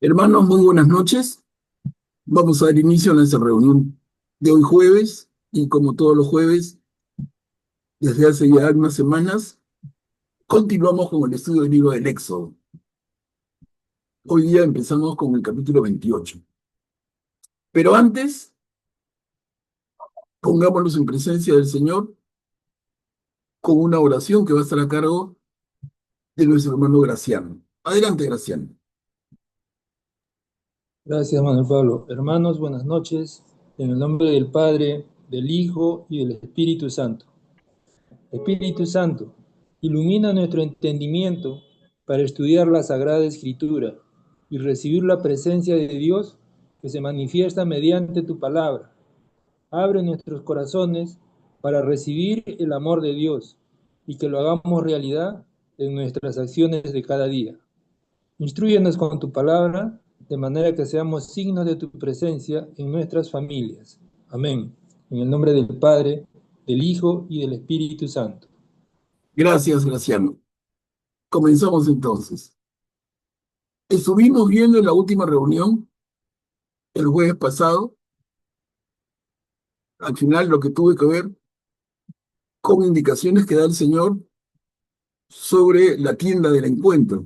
Hermanos, muy buenas noches. Vamos a dar inicio a nuestra reunión de hoy jueves y como todos los jueves, desde hace ya unas semanas, continuamos con el estudio del libro del Éxodo. Hoy día empezamos con el capítulo 28. Pero antes, pongámonos en presencia del Señor con una oración que va a estar a cargo de nuestro hermano Graciano. Adelante, Graciano. Gracias, Manuel Pablo. Hermanos, buenas noches. En el nombre del Padre, del Hijo y del Espíritu Santo. Espíritu Santo, ilumina nuestro entendimiento para estudiar la Sagrada Escritura y recibir la presencia de Dios que se manifiesta mediante tu palabra. Abre nuestros corazones para recibir el amor de Dios y que lo hagamos realidad en nuestras acciones de cada día. Instrúyenos con tu palabra, de manera que seamos signos de tu presencia en nuestras familias. Amén. En el nombre del Padre, del Hijo y del Espíritu Santo. Gracias, Graciano. Comenzamos entonces. Estuvimos viendo en la última reunión, el jueves pasado, al final lo que tuve que ver con indicaciones que da el Señor sobre la tienda del encuentro.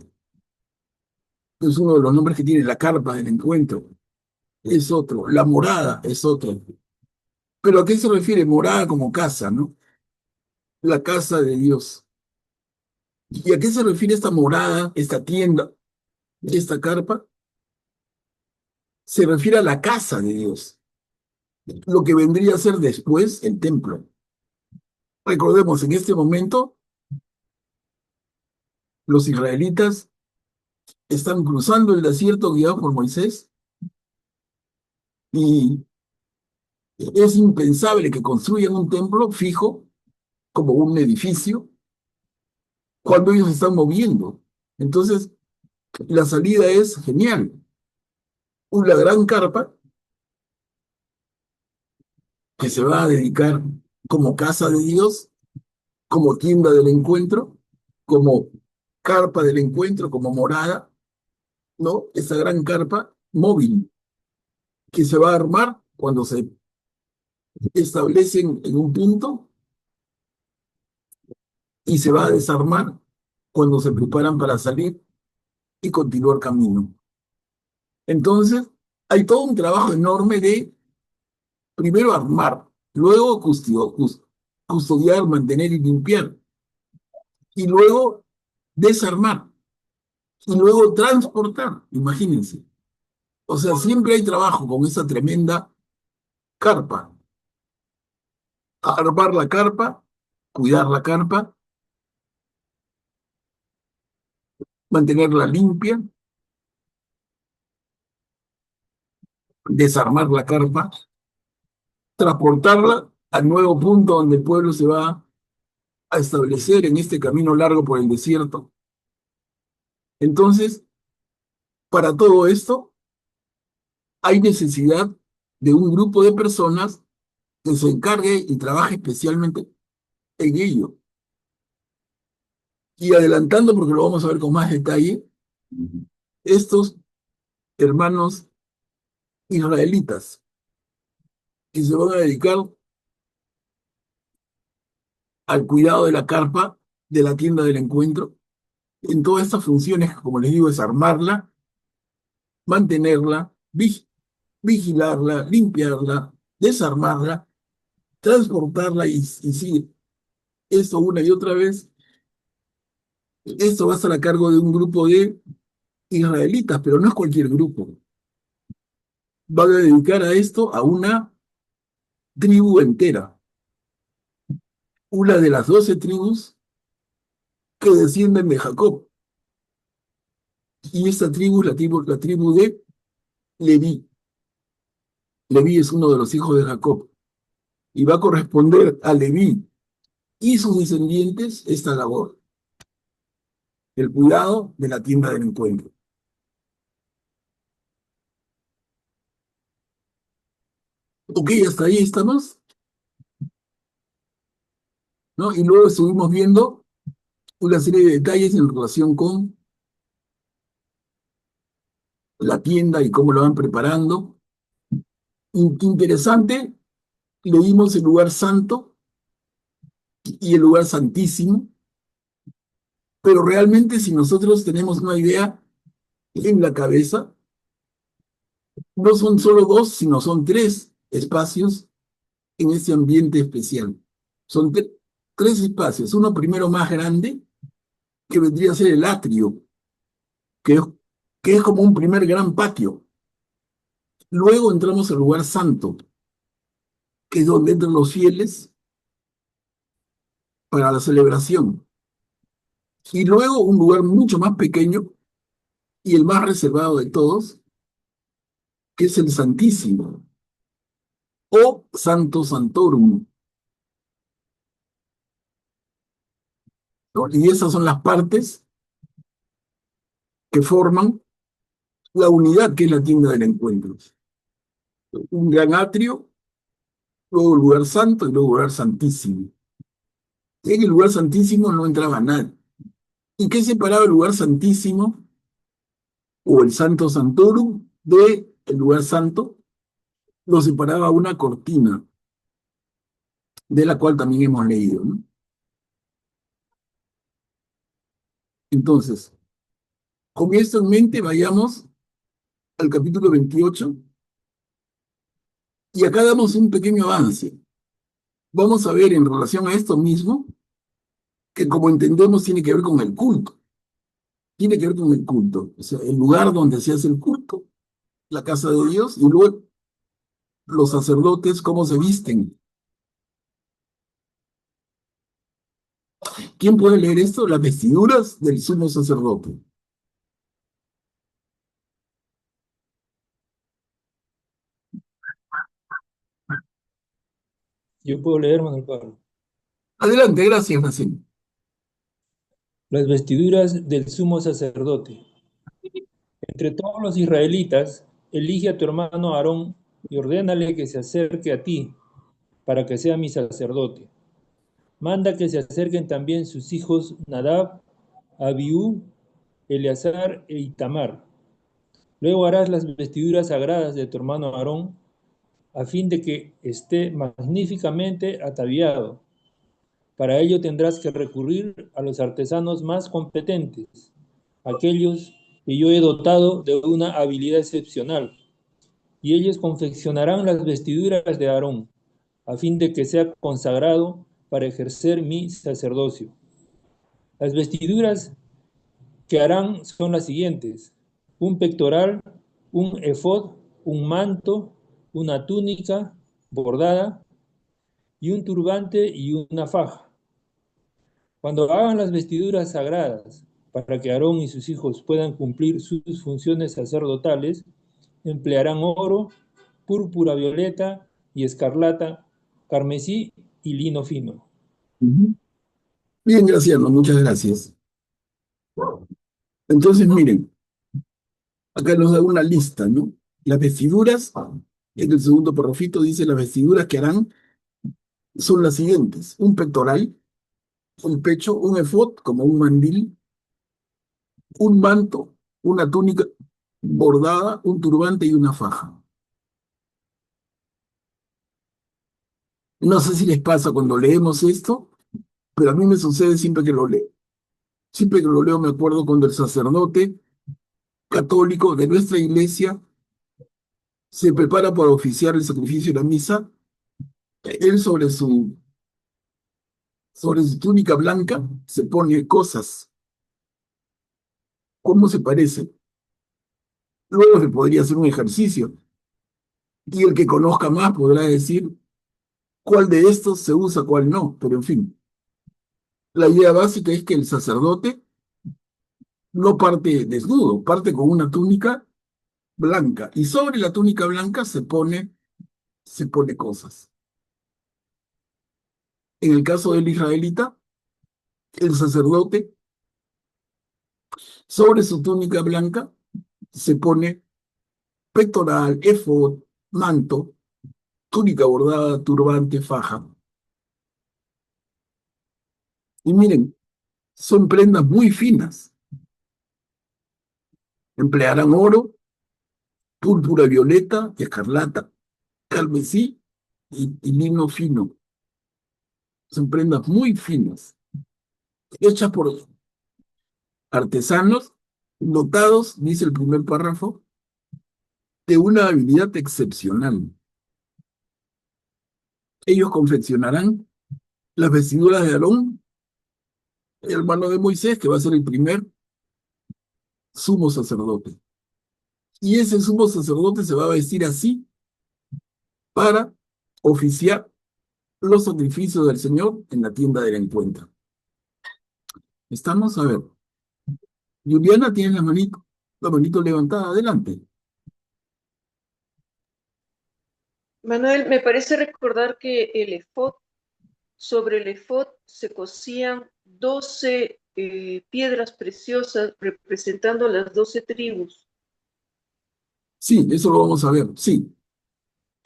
Es uno de los nombres que tiene la carpa del encuentro. Es otro. La morada es otro. Pero ¿a qué se refiere? Morada como casa, ¿no? La casa de Dios. ¿Y a qué se refiere esta morada, esta tienda, esta carpa? Se refiere a la casa de Dios, lo que vendría a ser después el templo. Recordemos, en este momento, los israelitas están cruzando el desierto guiados por Moisés y es impensable que construyan un templo fijo como un edificio cuando ellos se están moviendo. Entonces, la salida es genial. Una gran carpa que se va a dedicar como casa de Dios, como tienda del encuentro, como carpa del encuentro, como morada, ¿no? Esa gran carpa móvil que se va a armar cuando se establecen en un punto y se va a desarmar cuando se preparan para salir y continuar camino. Entonces, hay todo un trabajo enorme de primero armar, luego custodiar, mantener y limpiar, y luego desarmar, y luego transportar, imagínense. O sea, siempre hay trabajo con esa tremenda carpa. Armar la carpa, cuidar la carpa, mantenerla limpia, desarmar la carpa, transportarla al nuevo punto donde el pueblo se va a establecer en este camino largo por el desierto. Entonces, para todo esto, hay necesidad de un grupo de personas que se encargue y trabaje especialmente en ello. Y adelantando, porque lo vamos a ver con más detalle, estos hermanos israelitas que se van a dedicar al cuidado de la carpa de la tienda del encuentro, en todas estas funciones, como les digo, es armarla, mantenerla, vigilarla, limpiarla, desarmarla, transportarla y sí, esto una y otra vez. Esto va a estar a cargo de un grupo de israelitas, pero no es cualquier grupo. Van a dedicar a esto a una tribu entera, una de las 12 tribus que descienden de Jacob. Y esta tribu es la tribu de Leví. Leví es uno de los hijos de Jacob. Y va a corresponder a Leví y sus descendientes esta labor, el cuidado de la tienda del encuentro. Ok, hasta ahí estamos, ¿no? Y luego estuvimos viendo una serie de detalles en relación con la tienda y cómo lo van preparando. Interesante, leímos el lugar santo y el lugar santísimo, pero realmente si nosotros tenemos una idea en la cabeza, no son solo dos, sino son tres espacios en ese ambiente especial. Son tres espacios. Uno primero más grande, que vendría a ser el atrio, que es, que es como un primer gran patio. Luego entramos al lugar santo, que es donde entran los fieles para la celebración. Y luego un lugar mucho más pequeño y el más reservado de todos, que es el Santísimo o Santo Santorum, ¿no? Y esas son las partes que forman la unidad que es la tienda del encuentro. Un gran atrio, luego el lugar santo y luego el lugar santísimo. En el lugar santísimo no entraba nadie. ¿Y qué separaba el lugar santísimo o el Santo Santorum de el lugar santo? Lo separaba una cortina, de la cual también hemos leído, ¿no? Entonces, con esto en mente, vayamos al capítulo 28 y acá damos un pequeño avance. Vamos a ver en relación a esto mismo, que como entendemos tiene que ver con el culto, tiene que ver con el culto, o sea, el lugar donde se hace el culto, la casa de Dios, y luego los sacerdotes, cómo se visten. ¿Quién puede leer esto? Las vestiduras del sumo sacerdote. Yo puedo leer, Manuel Pablo. Adelante, gracias, Racine. Las vestiduras del sumo sacerdote. Entre todos los israelitas, elige a tu hermano Aarón y ordénale que se acerque a ti para que sea mi sacerdote. Manda que se acerquen también sus hijos Nadab, Abiú, Eleazar e Itamar. Luego harás las vestiduras sagradas de tu hermano Aarón, a fin de que esté magníficamente ataviado. Para ello tendrás que recurrir a los artesanos más competentes, aquellos que yo he dotado de una habilidad excepcional, y ellos confeccionarán las vestiduras de Aarón, a fin de que sea consagrado para ejercer mi sacerdocio. Las vestiduras que harán son las siguientes: un pectoral, un efod, un manto, una túnica bordada y un turbante y una faja. Cuando hagan las vestiduras sagradas para que Aarón y sus hijos puedan cumplir sus funciones sacerdotales, emplearán oro, púrpura violeta y escarlata, carmesí y lino fino. Bien, Graciano, muchas gracias. Entonces, miren, acá nos da una lista, ¿no? Las vestiduras, en el segundo párrafito dice, las vestiduras que harán son las siguientes: un pectoral, un pecho, un efod, como un mandil, un manto, una túnica bordada, un turbante y una faja. No sé si les pasa cuando leemos esto, pero a mí me sucede siempre que lo leo. Siempre que lo leo me acuerdo cuando el sacerdote católico de nuestra iglesia se prepara para oficiar el sacrificio de la misa. Él sobre su túnica blanca se pone cosas. ¿Cómo se parece? Luego se podría hacer un ejercicio y el que conozca más podrá decir cuál de estos se usa, cuál no. Pero en fin, la idea básica es que el sacerdote no parte desnudo, parte con una túnica blanca y sobre la túnica blanca se pone cosas. En el caso del israelita, el sacerdote sobre su túnica blanca se pone pectoral, efod, manto, túnica bordada, turbante, faja. Y miren, son prendas muy finas. Emplearán oro, púrpura violeta, escarlata, carmesí y lino fino. Son prendas muy finas, hechas por artesanos, dotados, dice el primer párrafo, de una habilidad excepcional. Ellos confeccionarán las vestiduras de Aarón, el hermano de Moisés, que va a ser el primer sumo sacerdote. Y ese sumo sacerdote se va a vestir así para oficiar los sacrificios del Señor en la tienda del encuentro. Estamos a ver. Juliana tiene la manito levantada adelante. Manuel, me parece recordar que sobre el efod se cosían 12 piedras preciosas representando las 12 tribus. Sí, eso lo vamos a ver. Sí,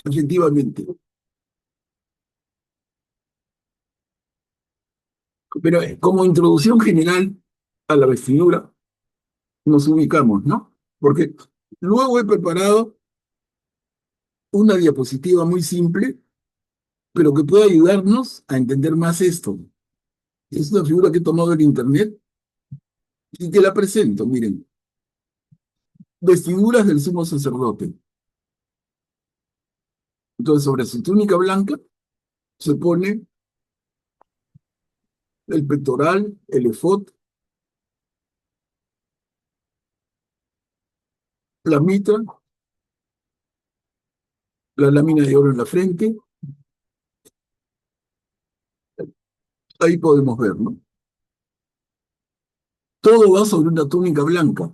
efectivamente. Pero como introducción general a la vestidura, nos ubicamos, ¿no? Porque luego he preparado una diapositiva muy simple, pero que puede ayudarnos a entender más esto. Es una figura que he tomado del internet y que la presento, miren. Vestiduras del sumo sacerdote. Entonces, sobre su túnica blanca se pone el pectoral, el efod, la mitra, la lámina de oro en la frente. Ahí podemos ver, ¿no? Todo va sobre una túnica blanca,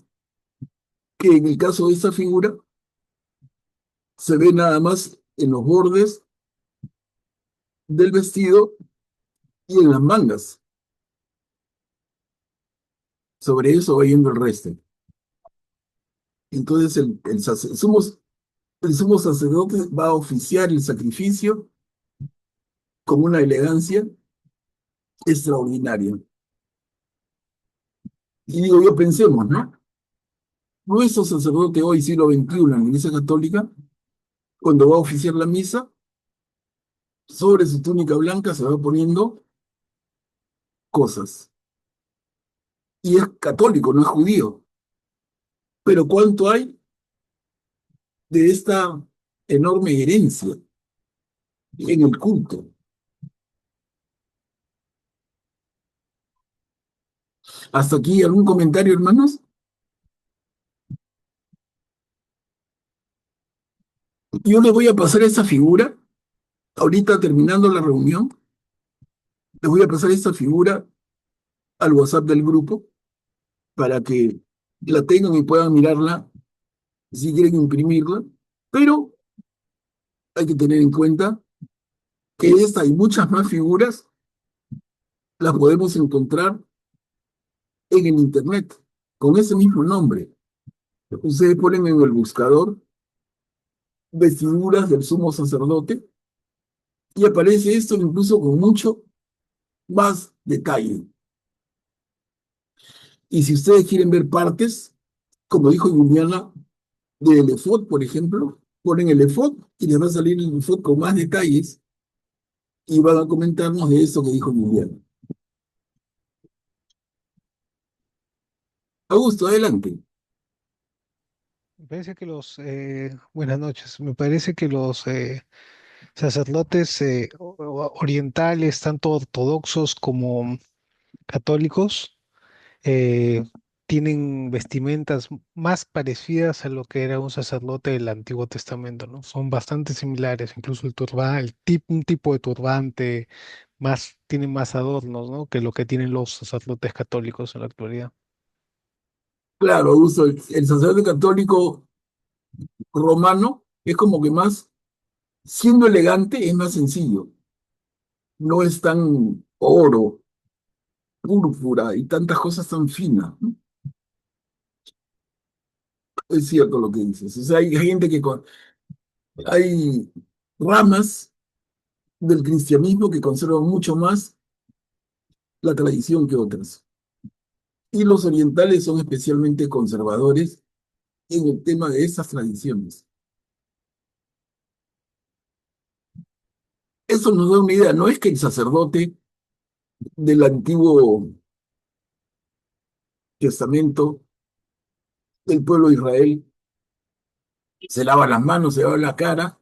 que en el caso de esta figura se ve nada más en los bordes del vestido y en las mangas. Sobre eso va yendo el resto. Entonces el sumo sacerdote va a oficiar el sacrificio con una elegancia extraordinaria. Y digo yo, pensemos, ¿no? Nuestro sacerdote hoy, siglo XXI, en la Iglesia Católica, cuando va a oficiar la misa, sobre su túnica blanca se va poniendo cosas. Y es católico, no es judío. Pero ¿cuánto hay de esta enorme herencia en el culto? ¿Hasta aquí algún comentario, hermanos? Yo les voy a pasar esa figura, ahorita terminando la reunión, les voy a pasar esta figura al WhatsApp del grupo para que la tengan y puedan mirarla si quieren imprimirla, pero hay que tener en cuenta que esta y muchas más figuras las podemos encontrar en el internet con ese mismo nombre. Ustedes ponen en el buscador vestiduras del sumo sacerdote y aparece esto incluso con mucho más detalle. Y si ustedes quieren ver partes, como dijo Juliana, del efod, por ejemplo, ponen el efod y les va a salir el efod con más detalles y van a comentarnos de eso que dijo Juliana. Augusto, adelante. Me parece que buenas noches, me parece que los sacerdotes orientales, tanto ortodoxos como católicos, eh, tienen vestimentas más parecidas a lo que era un sacerdote del Antiguo Testamento, ¿no? Son bastante similares, incluso un tipo de turbante, tiene más adornos, ¿no? Que lo que tienen los sacerdotes católicos en la actualidad. Claro, Augusto, el sacerdote católico romano es como que más, siendo elegante, es más sencillo. No es tan oro, púrpura y tantas cosas tan finas, ¿no? Es cierto lo que dices. O sea, hay gente hay ramas del cristianismo que conservan mucho más la tradición que otras. Y los orientales son especialmente conservadores en el tema de esas tradiciones. Eso nos da una idea, no es que el sacerdote del Antiguo Testamento del pueblo de Israel se lava las manos, se lava la cara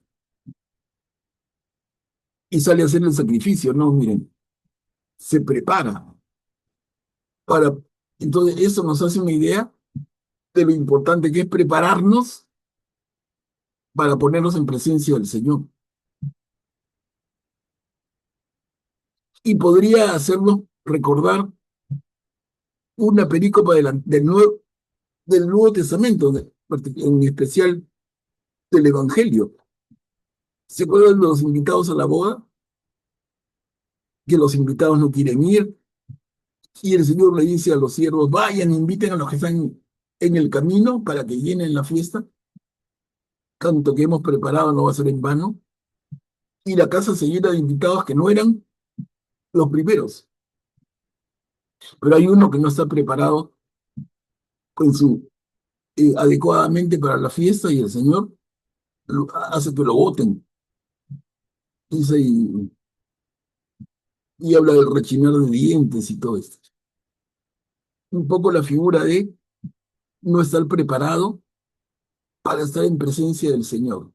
y sale a hacer el sacrificio, no, miren, se prepara para... Entonces, eso nos hace una idea de lo importante que es prepararnos para ponernos en presencia del Señor. Y podría hacernos recordar una perícopa del Nuevo Testamento, en especial del Evangelio. ¿Se acuerdan de los invitados a la boda? Que los invitados no quieren ir y el Señor le dice a los siervos, vayan, inviten a los que están en el camino para que llenen la fiesta. Tanto que hemos preparado no va a ser en vano. Y la casa se llena de invitados que no eran los primeros. Pero hay uno que no está preparado con adecuadamente para la fiesta y el Señor hace que lo voten. Dice, y habla del rechinar de dientes y todo esto. Un poco la figura de no estar preparado para estar en presencia del Señor.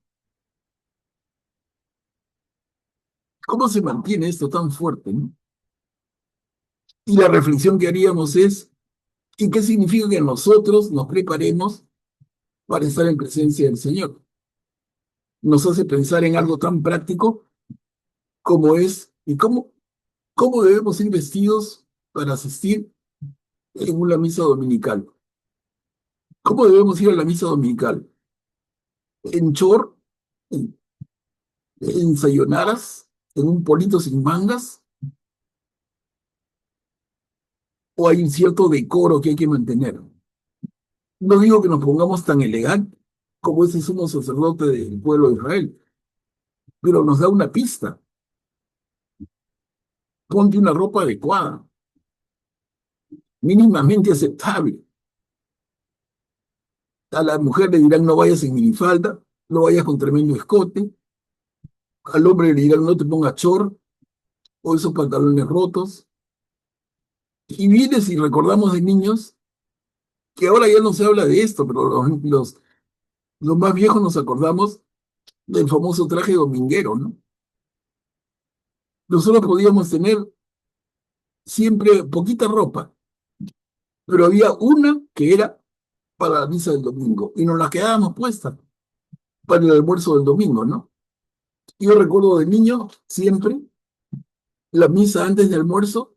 ¿Cómo se mantiene esto tan fuerte, no? Y la reflexión que haríamos es, ¿y qué significa que nosotros nos preparemos para estar en presencia del Señor? Nos hace pensar en algo tan práctico como es, y cómo debemos ir vestidos para asistir en una misa dominical. ¿Cómo debemos ir a la misa dominical? ¿En chor? ¿En, en sayonaras? ¿En un polito sin mangas? ¿O hay un cierto decoro que hay que mantener? No digo que nos pongamos tan elegantes como ese sumo sacerdote del pueblo de Israel, pero nos da una pista. Ponte una ropa adecuada, mínimamente aceptable. A la mujer le dirán no vayas en minifalda, no vayas con tremendo escote. Al hombre le dirán no te pongas short o esos pantalones rotos. Y vienes y recordamos de niños que ahora ya no se habla de esto, pero los más viejos nos acordamos del famoso traje dominguero, ¿no? Nosotros podíamos tener siempre poquita ropa, pero había una que era para la misa del domingo y nos la quedábamos puesta para el almuerzo del domingo, ¿no? Yo recuerdo de niño siempre la misa antes del almuerzo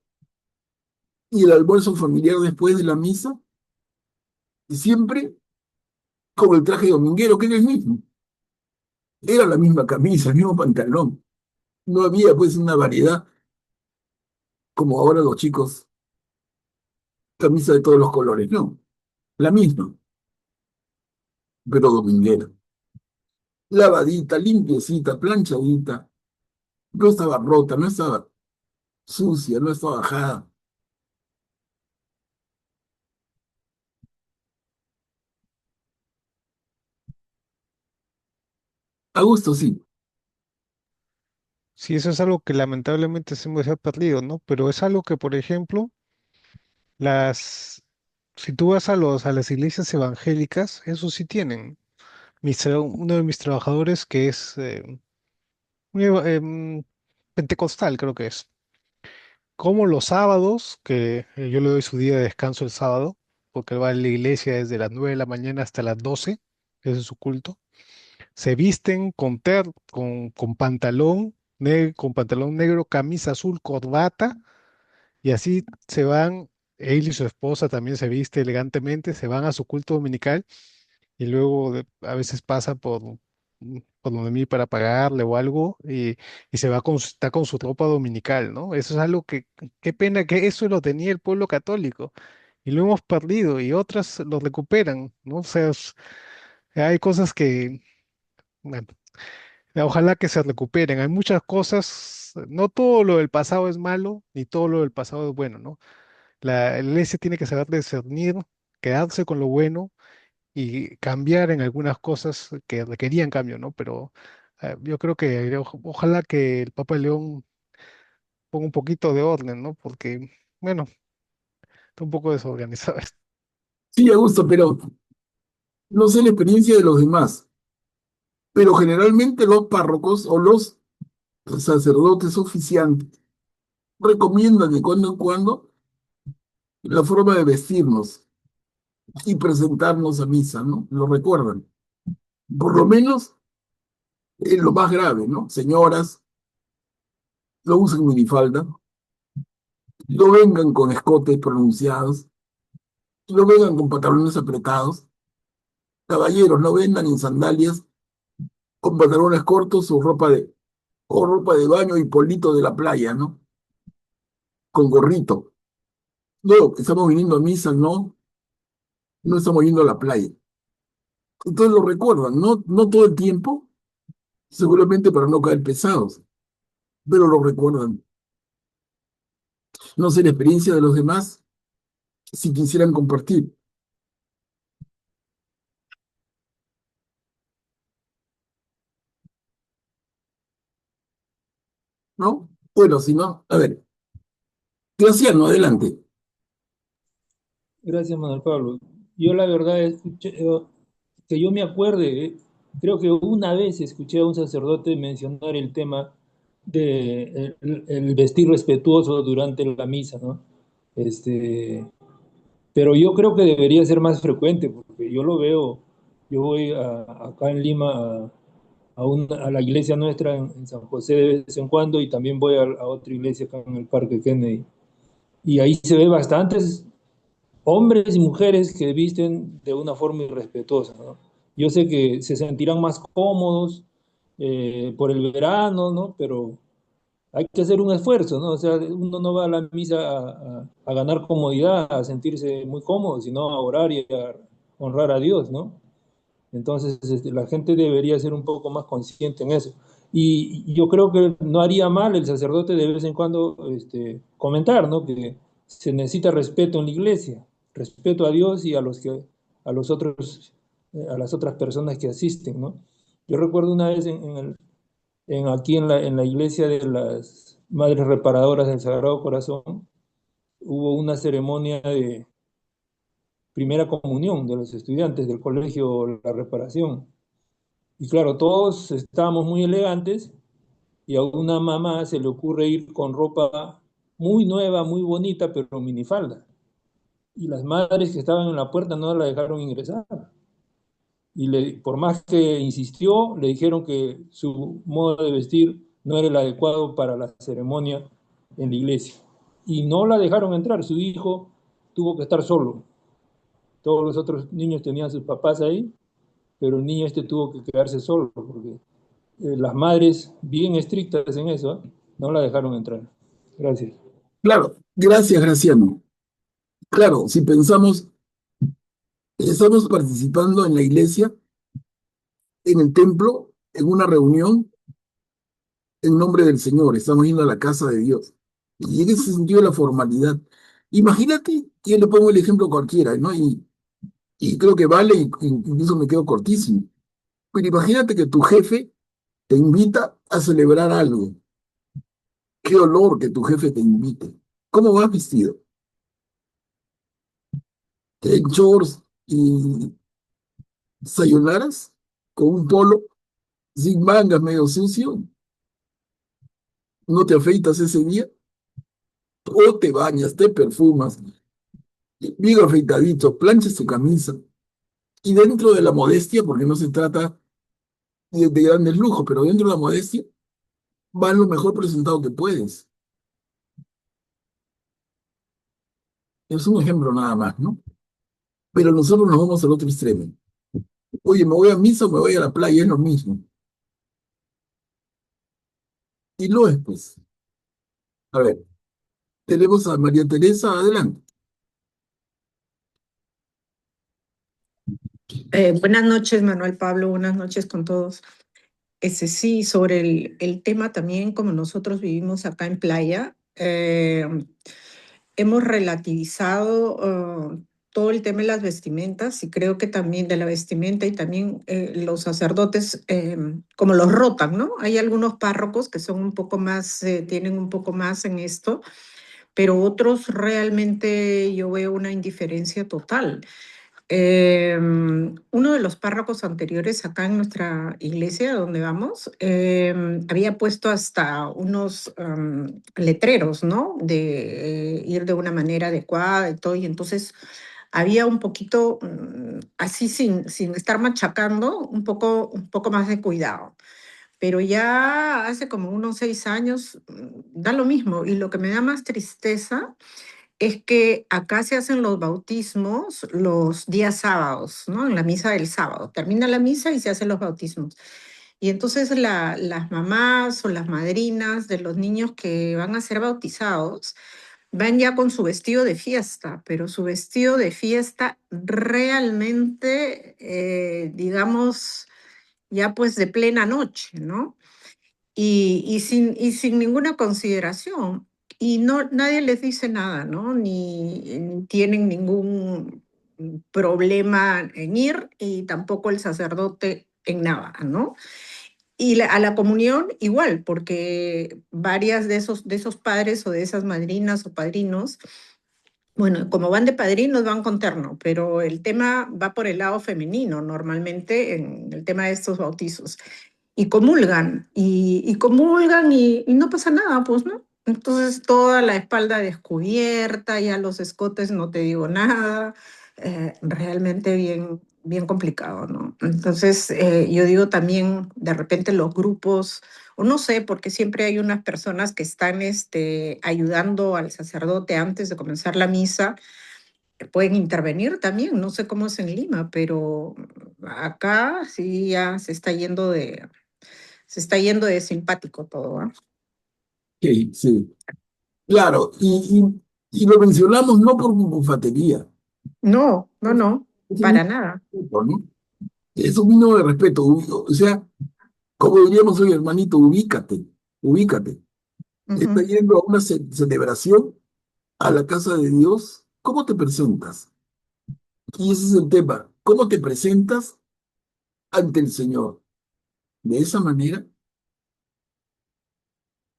y el almuerzo familiar después de la misa, y siempre con el traje dominguero, que era el mismo. Era la misma camisa, el mismo pantalón. No había pues una variedad como ahora los chicos, camisa de todos los colores, no, la misma, pero dominguera. Lavadita, limpiecita, planchadita, no estaba rota, no estaba sucia, no estaba bajada. A gusto, sí. Sí, eso es algo que lamentablemente se ha perdido, ¿no? Pero es algo que, por ejemplo, las, si tú vas a las iglesias evangélicas, eso sí tienen. Uno de mis trabajadores que es pentecostal, creo que es. Como los sábados, que yo le doy su día de descanso el sábado, porque él va a la iglesia desde las 9 de la mañana hasta las 12, ese es su culto. Se visten con pantalón negro, camisa azul, corbata, y así se van. Él y su esposa también se viste elegantemente, se van a su culto dominical y luego a veces pasa por donde mí para pagarle o algo y está con su ropa dominical, ¿no? Eso es algo qué pena que eso lo tenía el pueblo católico y lo hemos perdido y otras lo recuperan, ¿no? O sea, hay cosas que, bueno, ojalá que se recuperen. Hay muchas cosas, no todo lo del pasado es malo, ni todo lo del pasado es bueno, ¿no? La iglesia tiene que saber discernir, quedarse con lo bueno y cambiar en algunas cosas que requerían cambio, ¿no? Pero yo creo que ojalá que el Papa León ponga un poquito de orden, ¿no? Porque, bueno, está un poco desorganizado. Sí, Augusto, pero no sé la experiencia de los demás, pero generalmente los párrocos o los sacerdotes oficiantes recomiendan de cuando en cuando la forma de vestirnos y presentarnos a misa, ¿no? Lo recuerdan. Por lo menos es lo más grave, ¿no? Señoras, no usen minifalda, no vengan con escotes pronunciados, no vengan con pantalones apretados, caballeros, no vengan en sandalias, con pantalones cortos o ropa de baño y polito de la playa, ¿no? Con gorrito. No, estamos viniendo a misa, no, no estamos yendo a la playa. Entonces lo recuerdan, no, no todo el tiempo, seguramente para no caer pesados, pero lo recuerdan. No sé la experiencia de los demás, si quisieran compartir, ¿no? Bueno, si no, a ver, Graciano, adelante. Gracias, Manuel Pablo. Yo la verdad que yo me acuerde, creo que una vez escuché a un sacerdote mencionar el tema de el vestir respetuoso durante la misa, ¿no? Este, pero yo creo que debería ser más frecuente, porque yo lo veo, yo voy acá en Lima a la iglesia nuestra en San José de vez en cuando y también voy a otra iglesia acá en el Parque Kennedy. Y ahí se ve bastantes hombres y mujeres que visten de una forma irrespetuosa, ¿no? Yo sé que se sentirán más cómodos por el verano, ¿no? Pero hay que hacer un esfuerzo, ¿no? O sea, uno no va a la misa a ganar comodidad, a sentirse muy cómodo, sino a orar y a honrar a Dios, ¿no? Entonces, la gente debería ser un poco más consciente en eso. Y yo creo que no haría mal el sacerdote de vez en cuando comentar, ¿no? Que se necesita respeto en la iglesia, respeto a Dios y a los otros, a las otras personas que asisten, ¿no? Yo recuerdo una vez aquí en la iglesia de las Madres Reparadoras del Sagrado Corazón, hubo una ceremonia de primera comunión de los estudiantes del colegio La Reparación. Y claro, todos estábamos muy elegantes y a una mamá se le ocurre ir con ropa muy nueva, muy bonita, pero minifalda. Y las madres que estaban en la puerta no la dejaron ingresar. Y por más que insistió, le dijeron que su modo de vestir no era el adecuado para la ceremonia en la iglesia. Y no la dejaron entrar. Su hijo tuvo que estar solo. Todos los otros niños tenían sus papás ahí, pero el niño tuvo que quedarse solo porque las madres, bien estrictas en eso, no la dejaron entrar. Gracias. Claro, gracias, Graciano. Claro, si pensamos, estamos participando en la iglesia, en el templo, en una reunión, en nombre del Señor, estamos yendo a la casa de Dios. Y en ese sentido la formalidad. Imagínate, yo le pongo el ejemplo cualquiera, ¿no? Y creo que vale, incluso me quedo cortísimo. Pero imagínate que tu jefe te invita a celebrar algo. Qué olor que tu jefe te invite. ¿Cómo vas vestido? ¿En shorts y sayolaras? ¿Con un polo sin mangas, medio sucio? ¿No te afeitas ese día? O te bañas, te perfumas, bien afeitadito, planchas tu camisa. Y dentro de la modestia, porque no se trata de grandes lujos, pero dentro de la modestia, vas lo mejor presentado que puedes. Es un ejemplo nada más, ¿no? Pero nosotros nos vamos al otro extremo. Oye, ¿me voy a misa o me voy a la playa? Es lo mismo. Y lo es, pues. A ver, tenemos a María Teresa, adelante. Buenas noches, Manuel Pablo, buenas noches con todos. Sí, sobre el tema también, como nosotros vivimos acá en playa, hemos relativizado todo el tema de las vestimentas y creo que también de la vestimenta y también los sacerdotes como los rotan, ¿no? Hay algunos párrocos que son un poco más, tienen un poco más en esto, pero otros realmente yo veo una indiferencia total. Uno de los párrocos anteriores acá en nuestra iglesia donde vamos había puesto hasta unos letreros, ¿no? De ir de una manera adecuada y todo, y entonces había un poquito, así sin estar machacando, un poco más de cuidado. Pero ya hace como unos 6 años da lo mismo, y lo que me da más tristeza es que acá se hacen los bautismos los días sábados, ¿no? En la misa del sábado. Termina la misa y se hacen los bautismos. Y entonces las mamás o las madrinas de los niños que van a ser bautizados van ya con su vestido de fiesta, pero su vestido de fiesta realmente, digamos, ya pues de plena noche, ¿no? Y sin ninguna consideración. Y no, nadie les dice nada, ¿no? Ni tienen ningún problema en ir y tampoco el sacerdote en nada, ¿no? Y a la comunión igual, porque varias de esos padres o de esas madrinas o padrinos, bueno, como van de padrinos, van con terno, pero el tema va por el lado femenino normalmente en el tema de estos bautizos y comulgan, y comulgan y no pasa nada, pues, ¿no? Entonces toda la espalda descubierta, ya los escotes no te digo nada, realmente bien complicado, ¿no? Entonces yo digo también, de repente los grupos, o no sé, porque siempre hay unas personas que están ayudando al sacerdote antes de comenzar la misa, pueden intervenir también, no sé cómo es en Lima, pero acá sí ya se está yendo de simpático todo, ¿ah? Sí, sí. Claro, y lo mencionamos no por bufatería, No, no, no, es un para mínimo nada. de respeto, ¿no? Es un mínimo de respeto. O sea, como diríamos hoy, hermanito, ubícate, ubícate. Está Ujú. yendo a una celebración a la casa de Dios. ¿Cómo te presentas? Y ese es el tema. ¿Cómo te presentas ante el Señor? De esa manera.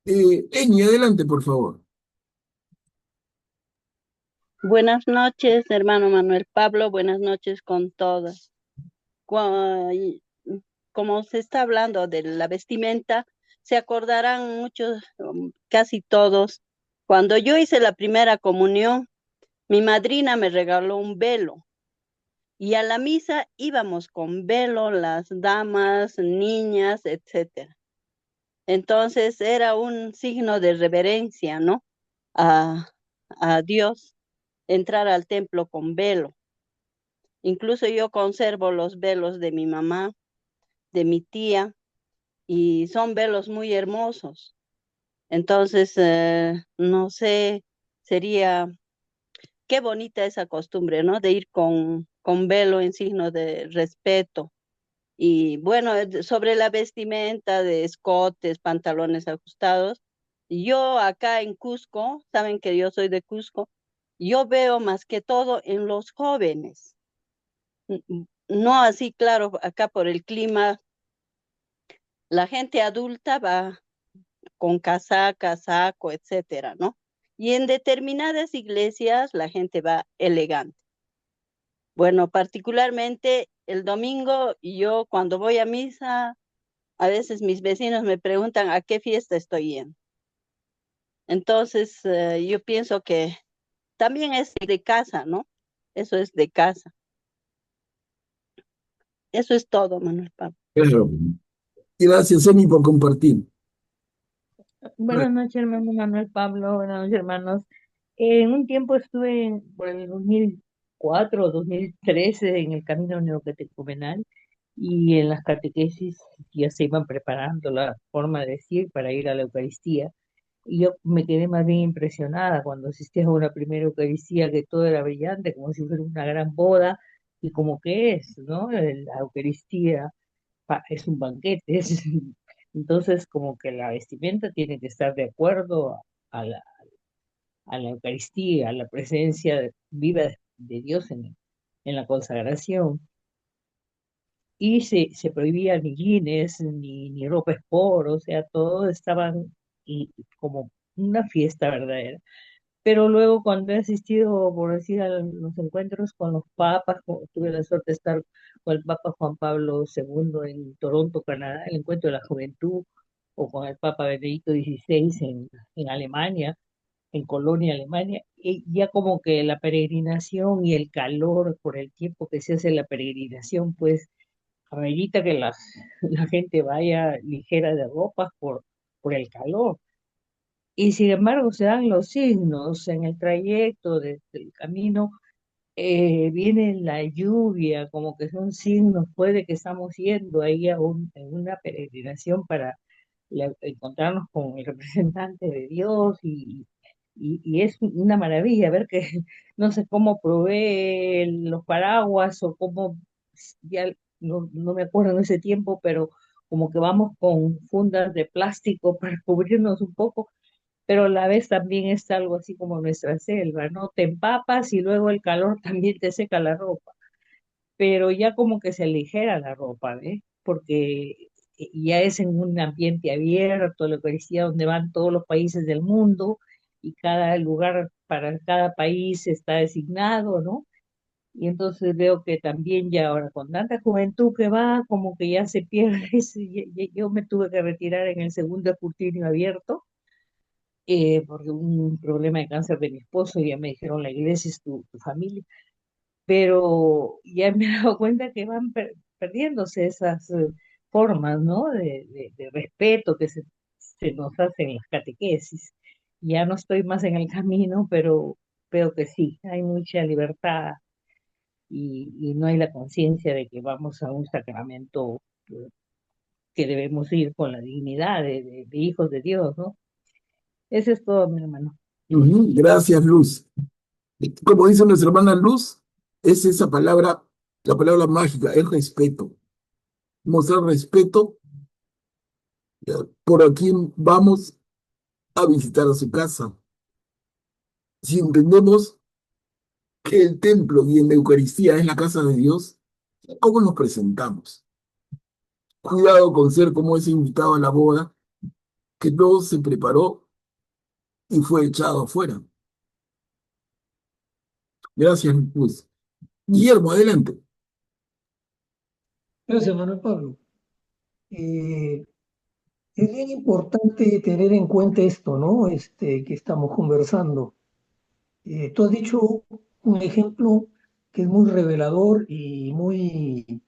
Eni, adelante, por favor. Buenas noches, hermano Manuel Pablo, buenas noches con todas. Y como se está hablando de la vestimenta, se acordarán muchos, casi todos, cuando yo hice la primera comunión, mi madrina me regaló un velo y a la misa íbamos con velo, las damas, niñas, etcétera. Entonces era un signo de reverencia, ¿no? A, a Dios, entrar al templo con velo. Incluso yo conservo los velos de mi mamá, de mi tía, y son velos muy hermosos. Entonces, no sé, sería, qué bonita esa costumbre, ¿no? De ir con velo en signo de respeto. Y bueno, sobre la vestimenta de escotes, pantalones ajustados, yo acá en Cusco, saben que yo soy de Cusco, yo veo más que todo en los jóvenes. No así, claro, acá por el clima, la gente adulta va con casaca, saco, etcétera, ¿no? Y en determinadas iglesias la gente va elegante. Bueno, particularmente el domingo, yo cuando voy a misa, a veces mis vecinos me preguntan a qué fiesta estoy yendo. Entonces, yo pienso que también es de casa, ¿no? Eso es de casa. Eso es todo, Manuel Pablo. Claro. Gracias, Eni, por compartir. Buenas noches, hermano Manuel Pablo. Buenas noches, hermanos. En un tiempo estuve por el 2004 o 2013 en el camino neocatecumenal y en las catequesis ya se iban preparando la forma de decir para ir a la Eucaristía. Y yo me quedé más bien impresionada cuando asistí a una primera Eucaristía, que todo era brillante, como si fuera una gran boda, y como que es, ¿no? La Eucaristía es un banquete. Entonces, como que la vestimenta tiene que estar de acuerdo a la Eucaristía, a la presencia viva de Dios en la consagración. Y se prohibía ni jeans, ni ropa sport, o sea, todos estaban como una fiesta verdadera. Pero luego cuando he asistido, por decir, a los encuentros con los papas, tuve la suerte de estar con el Papa Juan Pablo II en Toronto, Canadá, el encuentro de la juventud, o con el Papa Benedicto XVI en Alemania, en Colonia, Alemania, y ya como que la peregrinación y el calor por el tiempo que se hace la peregrinación, pues amerita que la gente vaya ligera de ropas por el calor. Y sin embargo se dan los signos en el trayecto del camino, viene la lluvia, como que son signos, puede que estamos yendo ahí en una peregrinación para encontrarnos con el representante de Dios y es una maravilla ver que no sé cómo provee los paraguas o cómo, ya no me acuerdo en ese tiempo, pero como que vamos con fundas de plástico para cubrirnos un poco, pero a la vez también es algo así como nuestra selva, ¿no? Te empapas y luego el calor también te seca la ropa, pero ya como que se aligera la ropa, ¿eh? Porque ya es en un ambiente abierto, la Eucaristía donde van todos los países del mundo y cada lugar para cada país está designado, ¿no? Y entonces veo que también ya ahora con tanta juventud que va, como que ya se pierde ese, yo me tuve que retirar en el segundo escrutinio abierto, porque hubo un problema de cáncer de mi esposo y ya me dijeron la iglesia es tu familia, pero ya me he dado cuenta que van perdiéndose esas formas, ¿no? De respeto que se nos hacen en las catequesis. Ya no estoy más en el camino, pero veo que sí, hay mucha libertad y no hay la conciencia de que vamos a un sacramento que debemos ir con la dignidad de hijos de Dios, ¿no? Eso es todo, mi hermano. Ujú. Gracias, Luz. Como dice nuestra hermana Luz, es esa palabra, la palabra mágica, es respeto. Mostrar respeto por a quien vamos a visitar a su casa. Si entendemos que el templo y en la Eucaristía es la casa de Dios, ¿cómo nos presentamos? Cuidado con ser como ese invitado a la boda que todo se preparó y fue echado afuera. Gracias, Luz. Guillermo, adelante. Gracias, Manuel Pablo. Es bien importante tener en cuenta esto, ¿no? Que estamos conversando. Tú has dicho un ejemplo que es muy revelador y muy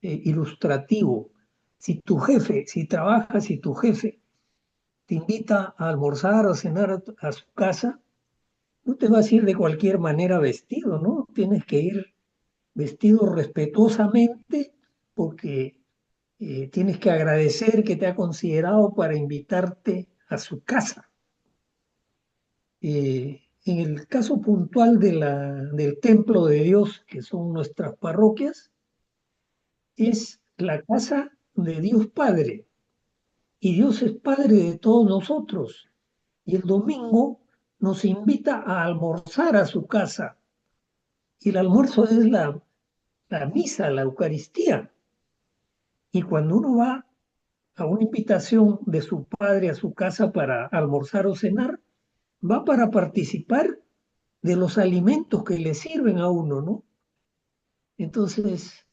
ilustrativo. Si trabajas y tu jefe te invita a almorzar o cenar a su casa, no te vas a ir de cualquier manera vestido, ¿no? Tienes que ir vestido respetuosamente porque tienes que agradecer que te ha considerado para invitarte a su casa. En el caso puntual del templo de Dios, que son nuestras parroquias, es la casa de Dios Padre. Y Dios es Padre de todos nosotros. Y el domingo nos invita a almorzar a su casa. Y el almuerzo es la misa, la Eucaristía. Y cuando uno va a una invitación de su padre a su casa para almorzar o cenar, va para participar de los alimentos que le sirven a uno, ¿no? Entonces,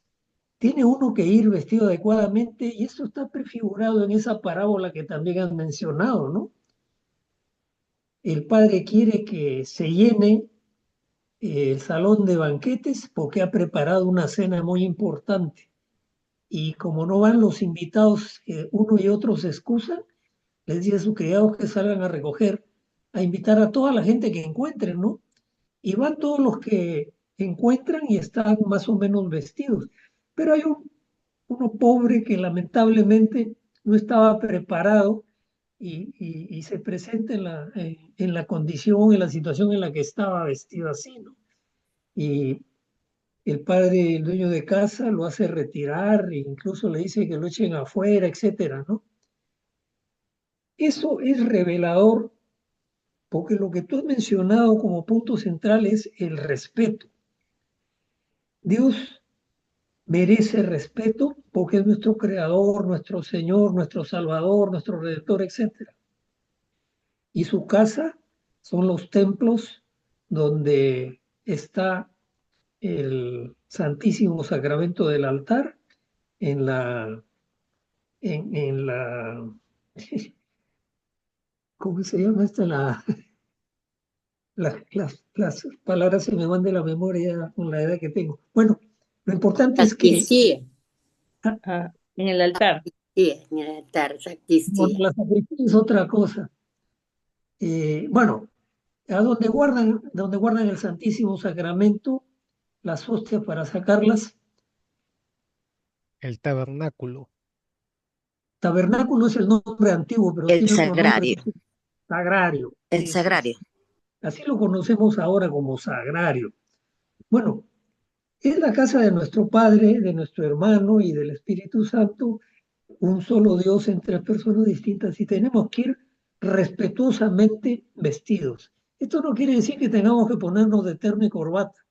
tiene uno que ir vestido adecuadamente y esto está prefigurado en esa parábola que también han mencionado, ¿no? El padre quiere que se llene el salón de banquetes porque ha preparado una cena muy importante. Y como no van los invitados, uno y otro se excusan, les dice a sus criados que salgan a recoger, a invitar a toda la gente que encuentren, ¿no? Y van todos los que encuentran y están más o menos vestidos. Pero hay uno pobre que lamentablemente no estaba preparado y se presenta en la condición, en la situación en la que estaba vestido así, ¿no? Y el padre, el dueño de casa, lo hace retirar, e incluso le dice que lo echen afuera, etcétera, ¿no? Eso es revelador porque lo que tú has mencionado como punto central es el respeto. Dios merece respeto porque es nuestro creador, nuestro Señor, nuestro Salvador, nuestro Redentor, etc. Y su casa son los templos donde está el Santísimo Sacramento del altar en la, en la, ¿cómo se llama esta? Las palabras se me van de la memoria con la edad que tengo. Bueno, lo importante es que Sacristía. En el altar. Sí, en el altar, bueno, sacristía. la sacristía es otra cosa. Bueno, a donde guardan el Santísimo Sacramento, las hostias para sacarlas. El tabernáculo. Tabernáculo es el nombre antiguo, pero El tiene otro nombre. sagrario. Sagrario. El sagrario. Así lo conocemos ahora como sagrario. Bueno, es la casa de nuestro Padre, de nuestro hermano y del Espíritu Santo, un solo Dios en tres personas distintas, y tenemos que ir respetuosamente vestidos. Esto no quiere decir que tengamos que ponernos de terno y corbata,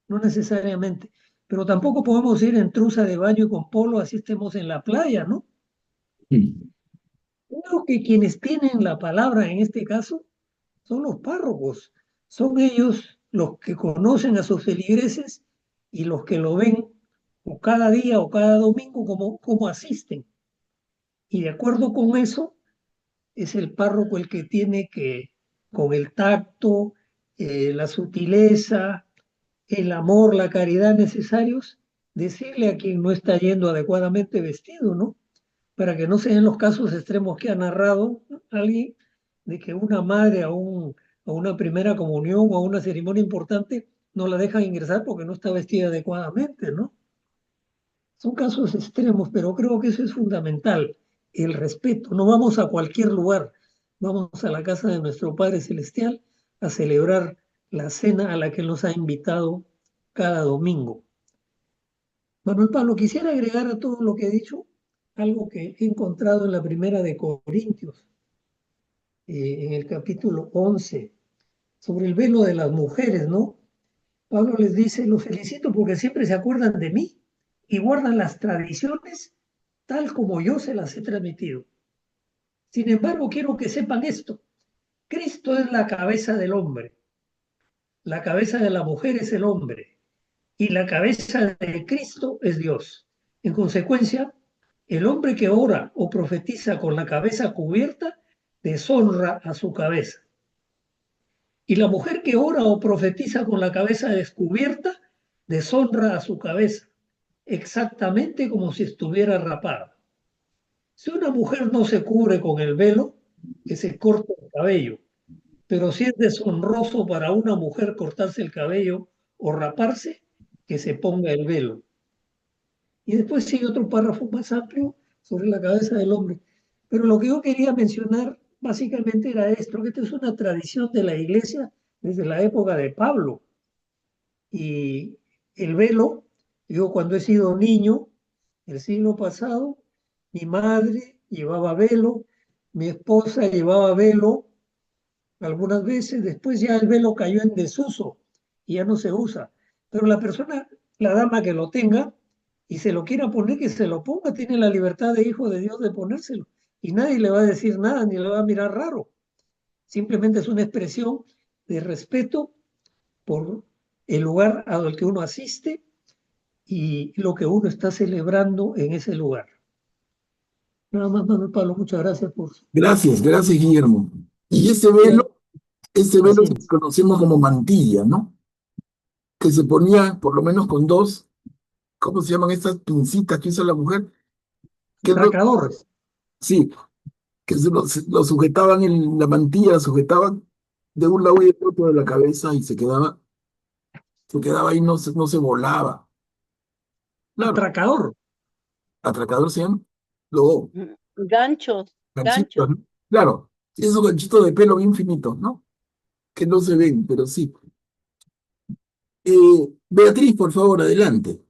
no necesariamente, pero tampoco podemos ir en trusa de baño y con polo, así estemos en la playa, ¿no? Creo que quienes tienen la palabra en este caso son los párrocos, son ellos los que conocen a sus feligreses y los que lo ven o cada día o cada domingo como asisten. Y de acuerdo con eso, es el párroco el que tiene que, con el tacto, la sutileza, el amor, la caridad necesarios, decirle a quien no está yendo adecuadamente vestido, ¿no? Para que no sean los casos extremos que ha narrado alguien de que una madre a una primera comunión o a una ceremonia importante no la dejan ingresar porque no está vestida adecuadamente, ¿no? Son casos extremos, pero creo que eso es fundamental, el respeto. No vamos a cualquier lugar, vamos a la casa de nuestro Padre Celestial a celebrar la cena a la que nos ha invitado cada domingo. Manuel Pablo, quisiera agregar a todo lo que he dicho algo que he encontrado en la primera de Corintios, en el capítulo 11, sobre el velo de las mujeres, ¿no? Pablo les dice, los felicito porque siempre se acuerdan de mí y guardan las tradiciones tal como yo se las he transmitido. Sin embargo, quiero que sepan esto. Cristo es la cabeza del hombre, la cabeza de la mujer es el hombre y la cabeza de Cristo es Dios. En consecuencia, el hombre que ora o profetiza con la cabeza cubierta deshonra a su cabeza. Y la mujer que ora o profetiza con la cabeza descubierta deshonra a su cabeza, exactamente como si estuviera rapada. Si una mujer no se cubre con el velo, que se corte el cabello, pero si es deshonroso para una mujer cortarse el cabello o raparse, que se ponga el velo. Y después sigue otro párrafo más amplio sobre la cabeza del hombre. Pero lo que yo quería mencionar básicamente era esto, que esta es una tradición de la iglesia desde la época de Pablo. Y el velo, yo cuando he sido niño, el siglo pasado, mi madre llevaba velo, mi esposa llevaba velo algunas veces, después ya el velo cayó en desuso y ya no se usa. Pero la persona, la dama que lo tenga y se lo quiera poner, que se lo ponga, tiene la libertad de hijo de Dios de ponérselo. Y nadie le va a decir nada ni le va a mirar raro. Simplemente es una expresión de respeto por el lugar al que uno asiste y lo que uno está celebrando en ese lugar. Nada más, Manuel Pablo, muchas gracias por su... Gracias, gracias, Guillermo. Y ese velo Así que es. conocemos como mantilla, ¿no? Que se ponía por lo menos con dos, ¿cómo se llaman estas pincitas que usa la mujer? Que Atracadores. sí, que lo sujetaban en la mantilla, la sujetaban de un lado y del otro de la cabeza y se quedaba ahí, no se volaba. Claro, Atracador. atracador se llama. Luego, Ganchos, ganchitos, ganchos. ¿no? Claro, sí, esos ganchitos de pelo bien finitos, ¿no? Que no se ven, pero sí. Beatriz, por favor, adelante.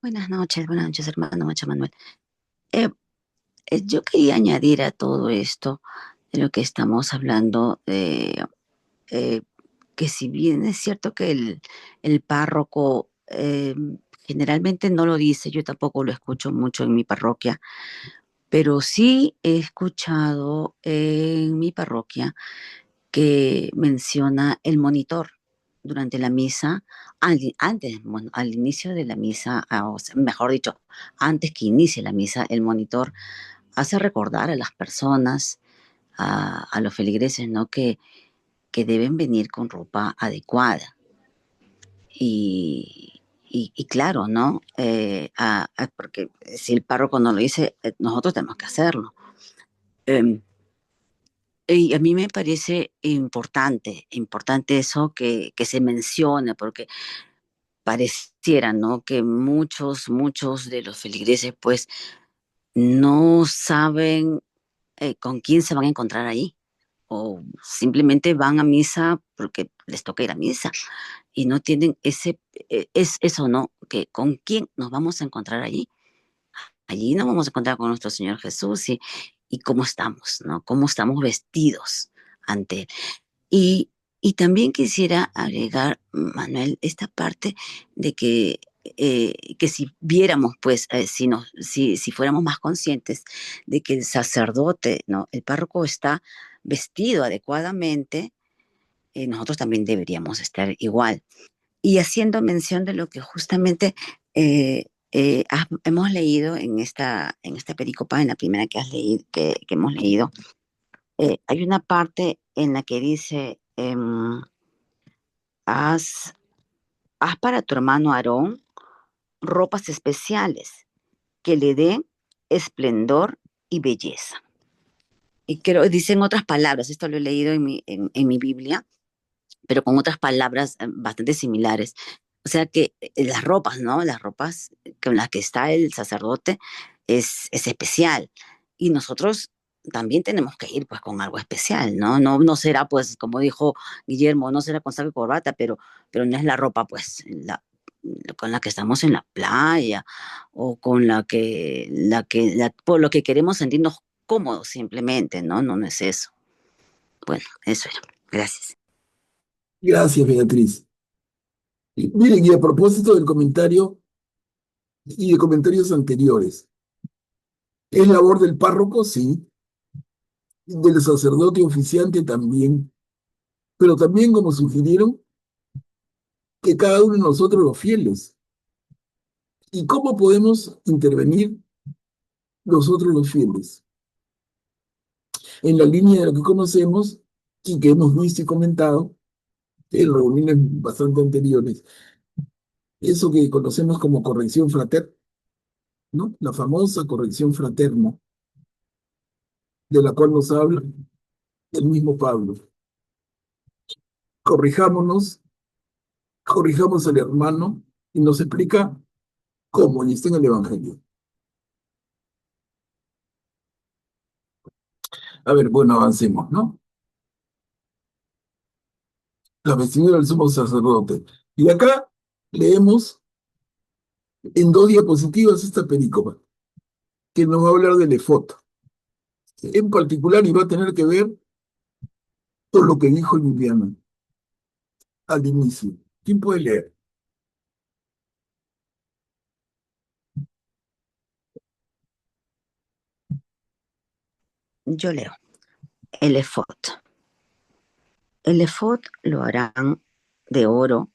Buenas noches, hermano Macha Manuel. Eh, yo quería añadir a todo esto de lo que estamos hablando que si bien es cierto que el párroco generalmente no lo dice, yo tampoco lo escucho mucho en mi parroquia, pero sí he escuchado en mi parroquia que menciona el monitor durante la misa, antes, bueno, al inicio de la misa, o sea, mejor dicho, antes que inicie la misa, el monitor hace recordar a las personas, a los feligreses, ¿no? Que deben venir con ropa adecuada. Y claro, ¿no? Porque si el párroco no lo dice, nosotros tenemos que hacerlo. Eh, y a mí me parece importante eso que se mencione, porque pareciera, ¿no? Que muchos de los feligreses, pues, no saben con quién se van a encontrar ahí, o simplemente van a misa porque les toca ir a misa y no tienen es eso, ¿no? Que con quién nos vamos a encontrar allí. Allí nos vamos a encontrar con nuestro Señor Jesús y cómo estamos, ¿no? Cómo estamos vestidos ante Él. Y, y también quisiera agregar, Manuel, esta parte de que si viéramos, pues, si fuéramos más conscientes de que el sacerdote, ¿no? El párroco está vestido adecuadamente, nosotros también deberíamos estar igual. Y haciendo mención de lo que justamente hemos leído en esta pericopa, en la primera que has leído, que hemos leído, hay una parte en la que dice, haz, haz para tu hermano Aarón ropas especiales que le den esplendor y belleza. Y creo, dicen otras palabras, esto lo he leído en mi Biblia, pero con otras palabras bastante similares. O sea que las ropas, ¿no? Las ropas con las que está el sacerdote es especial. Y nosotros también tenemos que ir pues con algo especial, ¿no? No será pues, como dijo Guillermo, no será con saco y corbata, pero no es la ropa pues con la que estamos en la playa o con por lo que queremos sentirnos cómodos simplemente, ¿no? No es eso. Bueno, eso era. Gracias. Gracias, Beatriz. Y miren, y a propósito del comentario y de comentarios anteriores, ¿es labor del párroco? Sí, del sacerdote oficiante también, pero también, como sugirieron, que cada uno de nosotros los fieles. ¿Y cómo podemos intervenir nosotros los fieles? En la línea de lo que conocemos y que hemos visto y comentado en reuniones bastante anteriores, eso que conocemos como corrección fraterna, ¿no? La famosa corrección fraterna, de la cual nos habla el mismo Pablo. Corrijámonos, corrijamos al hermano y nos explica cómo, y está en el Evangelio. A ver, bueno, avancemos, ¿no? La vestidura del sumo sacerdote. Y acá leemos en dos diapositivas esta pericopa, que nos va a hablar del efod. En particular, y va a tener que ver con lo que dijo Liliana al inicio. ¿Quién puede leer? Yo leo. El efod. El efod lo harán de oro,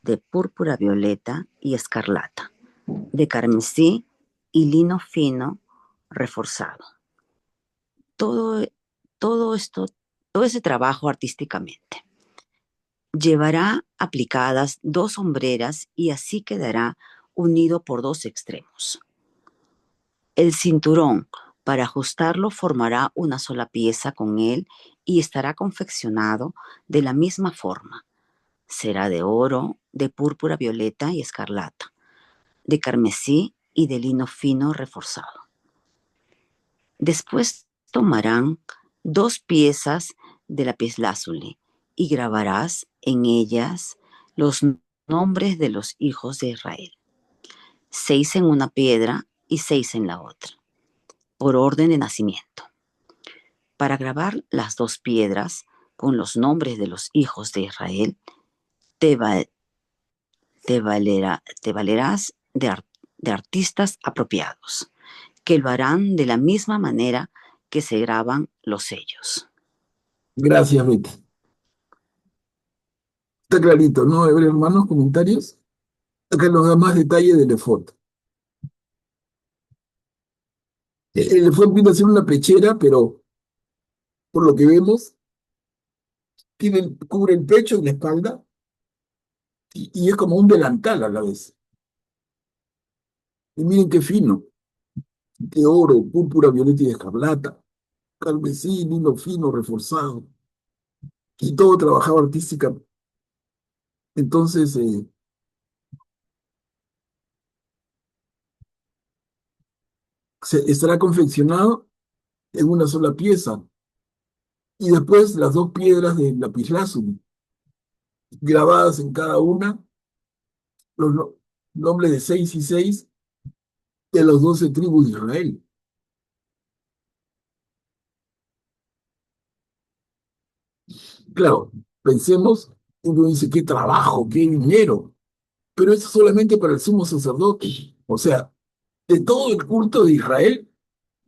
de púrpura violeta y escarlata, de carmesí y lino fino reforzado. Todo, todo ese trabajo artísticamente. Llevará aplicadas 2 hombreras y así quedará unido por 2 extremos. El cinturón, para ajustarlo, formará una sola pieza con él y estará confeccionado de la misma forma. Será de oro, de púrpura violeta y escarlata, de carmesí y de lino fino reforzado. Después tomarán 2 piezas de lapislázuli y grabarás en ellas los nombres de los hijos de Israel, 6 en una piedra y 6 en la otra, por orden de nacimiento. Para grabar las 2 piedras, con los nombres de los hijos de Israel, te, va- te valerás de artistas apropiados, que lo harán de la misma manera que se graban los sellos. Gracias, Betty. Está clarito, ¿no? A ver, hermanos, comentarios. Acá nos da más detalle del efod. El efod viene a ser una pechera, pero por lo que vemos, cubre el pecho y la espalda, y es como un delantal a la vez. Y miren qué fino, de oro, púrpura, violeta y escarlata, carmesí, lino fino, reforzado, y todo trabajado artística. Entonces, estará confeccionado en una sola pieza. Y después las dos piedras de lapislázuli, grabadas en cada una, los nombres de 6 y 6 de las 12 tribus de Israel. Claro, pensemos, uno dice, qué trabajo, qué dinero, pero eso solamente para el sumo sacerdote. O sea, de todo el culto de Israel,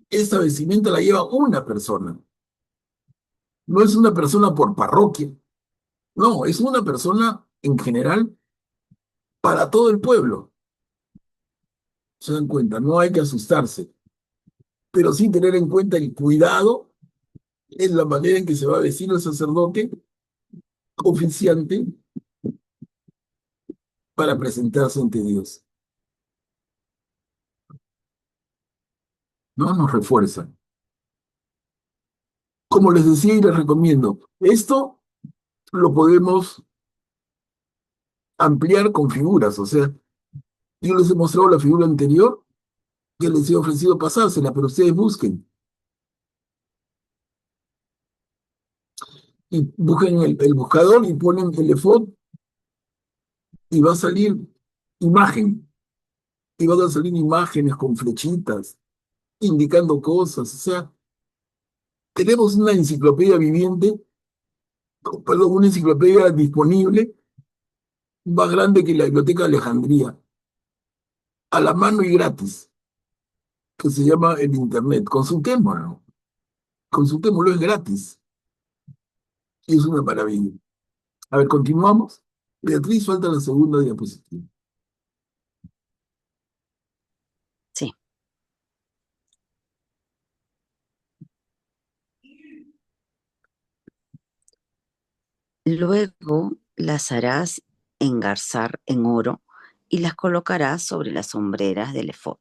esa vestimenta la lleva una persona. No es una persona por parroquia, no, es una persona en general para todo el pueblo. Se dan cuenta, no hay que asustarse, pero sí tener en cuenta el cuidado en la manera en que se va a vestir el sacerdote oficiante para presentarse ante Dios. No nos refuerzan. Como les decía y les recomiendo, esto lo podemos ampliar con figuras. O sea, yo les he mostrado la figura anterior, que les he ofrecido pasársela, pero ustedes busquen. Y busquen el buscador y ponen el efod y va a salir imagen. Y van a salir imágenes con flechitas, indicando cosas. O sea, tenemos una enciclopedia viviente, perdón, una enciclopedia disponible más grande que la Biblioteca de Alejandría, a la mano y gratis, que se llama el Internet. Consultémoslo, es gratis. Y es una maravilla. A ver, continuamos. Beatriz, falta la segunda diapositiva. Sí. Luego las harás engarzar en oro y las colocarás sobre las sombreras del efod.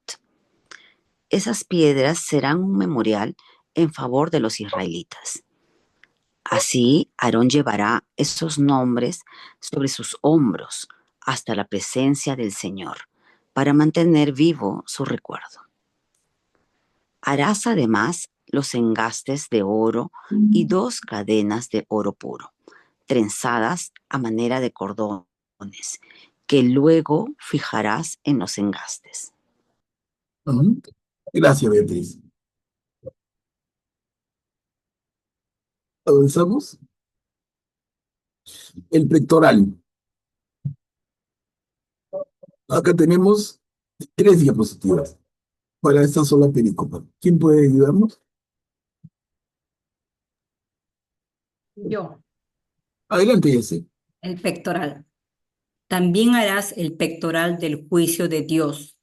Esas piedras serán un memorial en favor de los israelitas. Así, Aarón llevará esos nombres sobre sus hombros hasta la presencia del Señor para mantener vivo su recuerdo. Harás además los engastes de oro y 2 cadenas de oro puro, trenzadas a manera de cordones, que luego fijarás en los engastes. Gracias, Beatriz. Avanzamos. El pectoral. Acá tenemos 3 diapositivas para esta sola pericopa. ¿Quién puede ayudarnos? Yo, Adelante, Jesse. el pectoral. También harás el pectoral del juicio de Dios,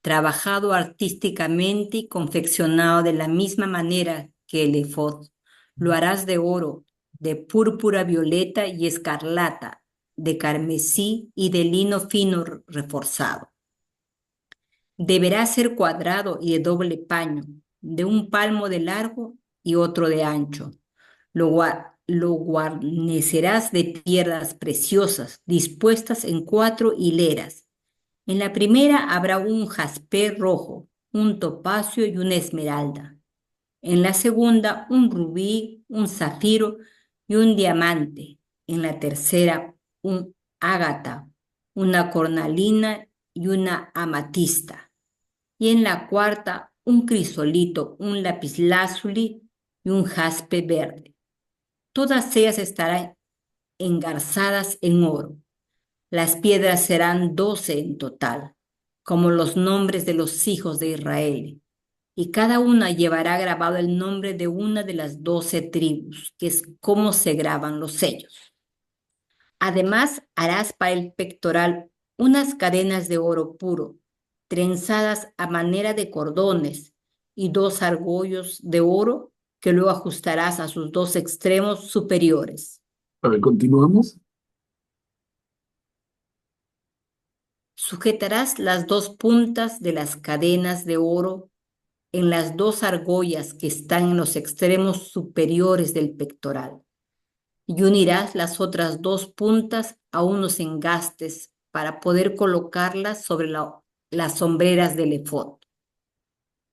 trabajado artísticamente y confeccionado de la misma manera que el efod. Lo harás de oro, de púrpura, violeta y escarlata, de carmesí y de lino fino reforzado. Deberá ser cuadrado y de doble paño, de 1 palmo de largo y otro de ancho. Lo guarnecerás de piedras preciosas dispuestas en 4 hileras. En la primera habrá un jaspe rojo, un topacio y una esmeralda. En la segunda, un rubí, un zafiro y un diamante. En la tercera, un ágata, una cornalina y una amatista. Y en la cuarta, un crisolito, un lapislázuli y un jaspe verde. Todas ellas estarán engarzadas en oro. Las piedras serán 12 en total, como los nombres de los hijos de Israel, y cada una llevará grabado el nombre de una de las 12 tribus, que es como se graban los sellos. Además, harás para el pectoral unas cadenas de oro puro, trenzadas a manera de cordones, y 2 argollos de oro que luego ajustarás a sus 2 extremos superiores. A ver, continuamos. Sujetarás las 2 puntas de las cadenas de oro en las 2 argollas que están en los extremos superiores del pectoral, y unirás las otras 2 puntas a unos engastes para poder colocarlas sobre las sombreras del efod.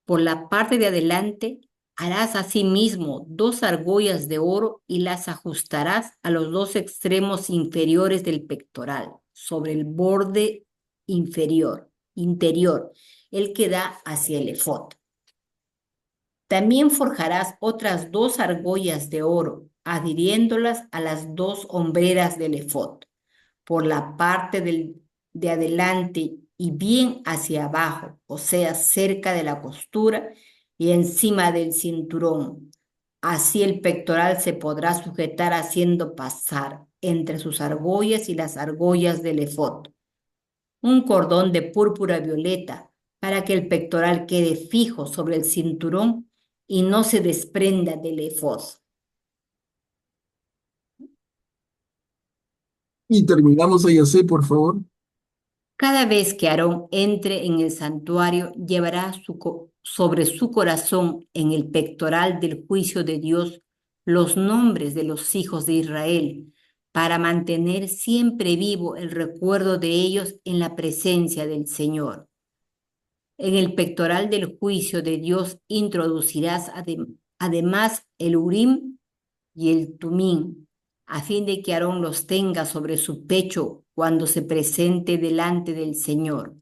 Por la parte de adelante harás asimismo 2 argollas de oro y las ajustarás a los 2 extremos inferiores del pectoral, sobre el borde interior, el que da hacia el efod. También forjarás otras 2 argollas de oro, adhiriéndolas a las 2 hombreras del efod, por la parte de adelante y bien hacia abajo, o sea, cerca de la costura y encima del cinturón. Así el pectoral se podrá sujetar haciendo pasar entre sus argollas y las argollas del efod un cordón de púrpura violeta para que el pectoral quede fijo sobre el cinturón y no se desprenda del efod. Y terminamos ahí así, por favor. Cada vez que Aarón entre en el santuario, llevará sobre su corazón en el pectoral del juicio de Dios los nombres de los hijos de Israel, para mantener siempre vivo el recuerdo de ellos en la presencia del Señor. En el pectoral del juicio de Dios introducirás además el Urim y el Tumim, a fin de que Aarón los tenga sobre su pecho cuando se presente delante del Señor.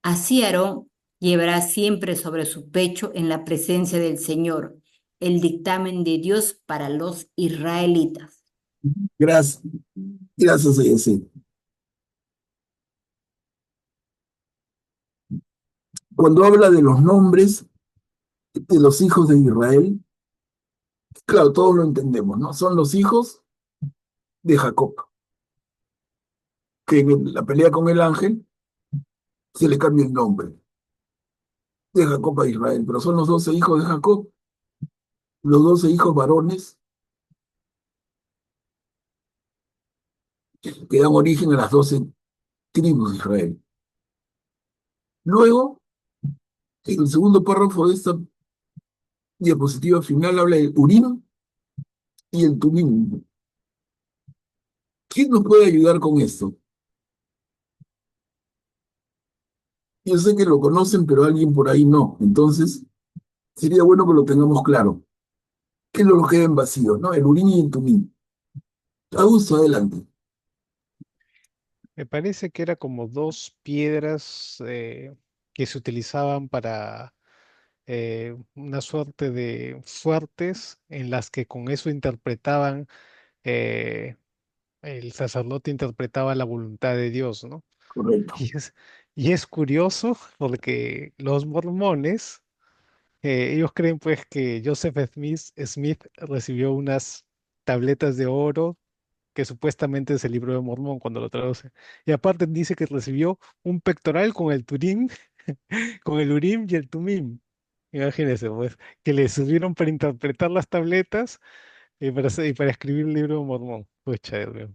Así Aarón llevará siempre sobre su pecho en la presencia del Señor el dictamen de Dios para los israelitas. Gracias. Gracias, Ayacé. Cuando habla de los nombres de los hijos de Israel, claro, todos lo entendemos, ¿no? Son los hijos de Jacob, que en la pelea con el ángel se le cambia el nombre de Jacob a Israel, pero son los 12 hijos de Jacob, los 12 hijos varones que dan origen a las 12 tribus de Israel. Luego, en el segundo párrafo de esta diapositiva final habla del Urim y el Tumim. ¿Quién nos puede ayudar con esto? Yo sé que lo conocen, pero alguien por ahí no. Entonces, sería bueno que lo tengamos claro. Que no lo queden vacíos, ¿no? El Urim y el Tumim. Augusto, adelante. Me parece que era como 2 piedras que se utilizaban para una suerte de fuertes en las que con eso interpretaban, eh, el sacerdote interpretaba la voluntad de Dios, ¿no? Correcto. Y es, y es curioso porque los mormones, ellos creen pues que Joseph Smith recibió unas tabletas de oro que supuestamente es el libro de Mormón cuando lo traduce. Y aparte dice que recibió un pectoral con el Turim, con el Urim y el Tumim. Imagínense, pues, que le sirvieron para interpretar las tabletas y para escribir el libro de Mormón. Pucha, Dios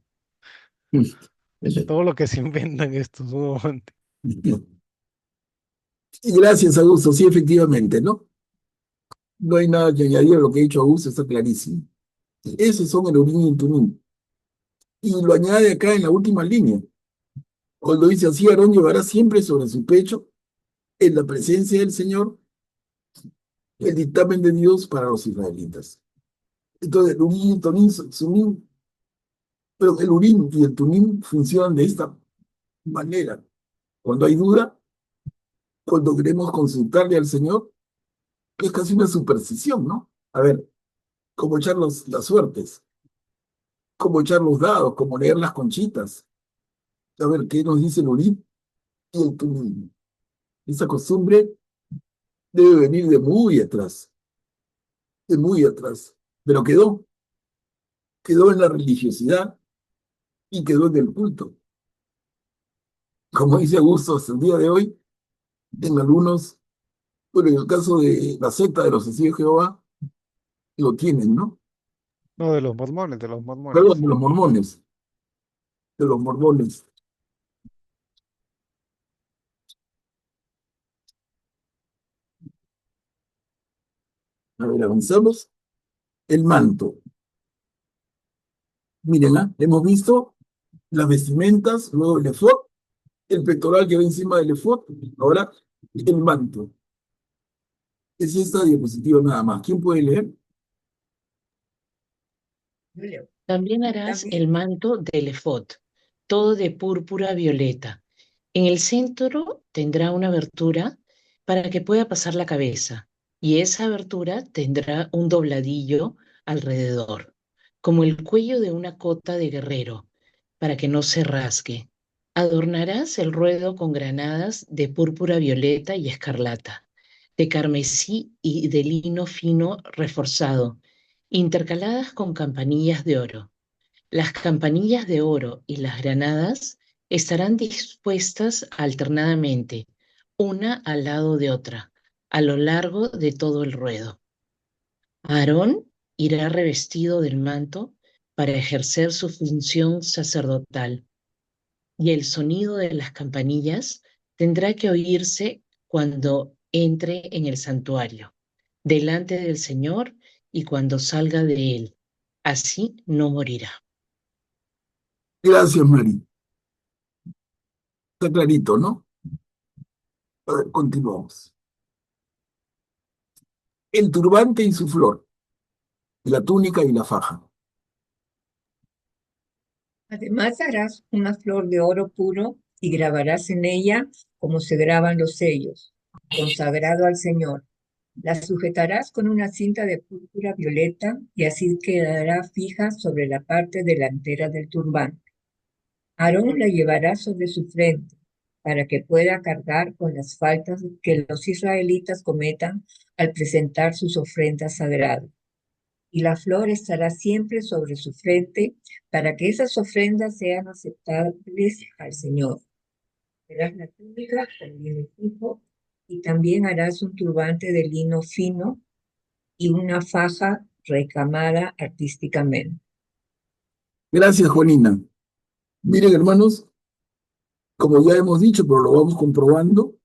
mío. Todo lo que se inventan estos nuevos. Gracias, Augusto. Sí, efectivamente, ¿no? No hay nada que añadir a lo que ha dicho Augusto, está clarísimo. Esos son el Urim y el Tumim. Y lo añade acá en la última línea. Cuando dice así, Aarón llevará siempre sobre su pecho, en la presencia del Señor, el dictamen de Dios para los israelitas. Entonces, el Urim y el Tumim, pero el Urim y el Tumim funcionan de esta manera. Cuando hay duda, cuando queremos consultarle al Señor, es casi una superstición, ¿no? A ver, como echar las suertes, como echar los dados, como leer las conchitas. A ver qué nos dice el Urí y el Tumim. Esa costumbre debe venir de muy atrás, pero quedó en la religiosidad y quedó en el culto. Como dice Augusto, hasta el día de hoy, en algunos, bueno, en el caso de la secta de los testigos de Jehová, lo tienen, ¿no? No, de los mormones, de los Perdón, mormones. de los mormones, de los mormones. A ver, avanzamos. El manto. Miren, hemos visto las vestimentas, luego el efod, el pectoral que va encima del efod, ahora el manto. Es esta diapositiva nada más. ¿Quién puede leer? También harás el manto del efod, todo de púrpura violeta. En el centro tendrá una abertura para que pueda pasar la cabeza, y esa abertura tendrá un dobladillo alrededor, como el cuello de una cota de guerrero, para que no se rasgue. Adornarás el ruedo con granadas de púrpura violeta y escarlata, de carmesí y de lino fino reforzado, intercaladas con campanillas de oro. Las campanillas de oro y las granadas estarán dispuestas alternadamente, una al lado de otra, a lo largo de todo el ruedo. Aarón irá revestido del manto para ejercer su función sacerdotal, y el sonido de las campanillas tendrá que oírse cuando entre en el santuario, delante del Señor y cuando salga de él. Así no morirá. Gracias, Mari. Está clarito, ¿no? A ver, continuamos. El turbante y su flor, la túnica y la faja. Además harás una flor de oro puro y grabarás en ella como se graban los sellos, consagrado al Señor. La sujetarás con una cinta de púrpura violeta y así quedará fija sobre la parte delantera del turbante. Aarón la llevará sobre su frente para que pueda cargar con las faltas que los israelitas cometan al presentar sus ofrendas sagradas. Y la flor estará siempre sobre su frente para que esas ofrendas sean aceptables al Señor. Harás la túnica con lino fijo y también harás un turbante de lino fino y una faja recamada artísticamente. Gracias, Juanina. Miren, hermanos, como ya hemos dicho, pero lo vamos comprobando,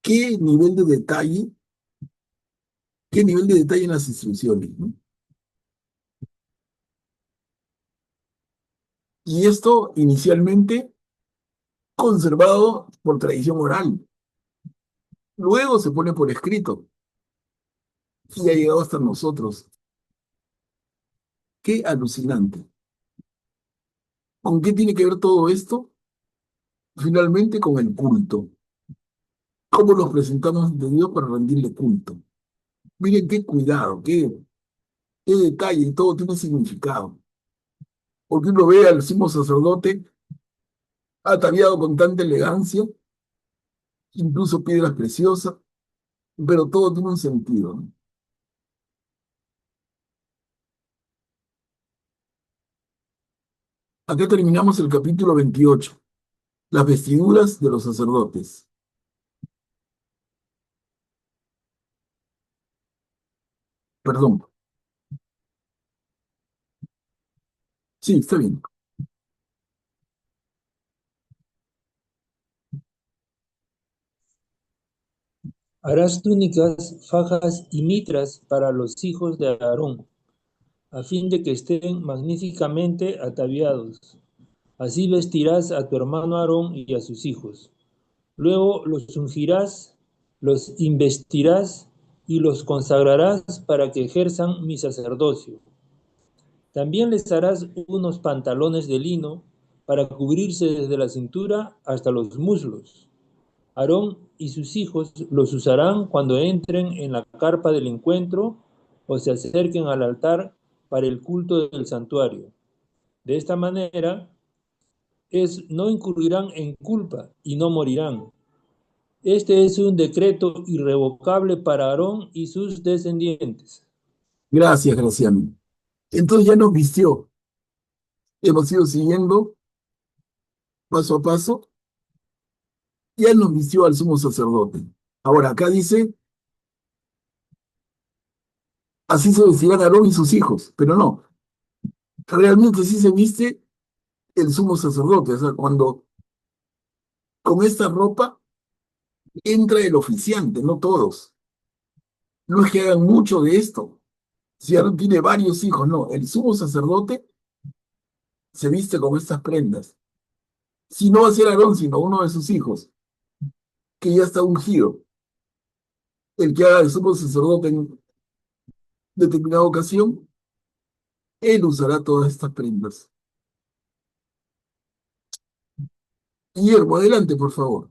qué nivel de detalle, en las instrucciones, ¿no? Y esto inicialmente conservado por tradición oral. Luego se pone por escrito y ha llegado hasta nosotros. Qué alucinante. ¿Con qué tiene que ver todo esto? Finalmente con el culto. ¿Cómo nos presentamos ante Dios para rendirle culto? Miren qué cuidado, qué detalle, y todo tiene significado. Porque uno ve al sumo sacerdote ataviado con tanta elegancia, incluso piedras preciosas, pero todo tiene un sentido, ¿no? Acá terminamos el capítulo 28, las vestiduras de los sacerdotes. Perdón. Sí, está bien. Harás túnicas, fajas y mitras para los hijos de Aarón, a fin de que estén magníficamente ataviados. Así vestirás a tu hermano Aarón y a sus hijos. Luego los ungirás, los investirás y los consagrarás para que ejerzan mi sacerdocio. También les harás unos pantalones de lino para cubrirse desde la cintura hasta los muslos. Aarón y sus hijos los usarán cuando entren en la carpa del encuentro o se acerquen al altar para el culto del santuario. De esta manera, no incurrirán en culpa y no morirán. Este es un decreto irrevocable para Aarón y sus descendientes. Gracias, Graciano. Entonces ya nos vistió. Hemos ido siguiendo paso a paso. Ya nos vistió al sumo sacerdote. Ahora, acá dice, así se vestirán Aarón y sus hijos, pero no, realmente sí se viste el sumo sacerdote, o sea, cuando con esta ropa entra el oficiante, no todos. No es que hagan mucho de esto. Si Aarón tiene varios hijos, no, el sumo sacerdote se viste con estas prendas. Si no va a ser Aarón, sino uno de sus hijos, que ya está ungido, el que haga el sumo sacerdote en determinada ocasión, él usará todas estas prendas. Guillermo, adelante, por favor.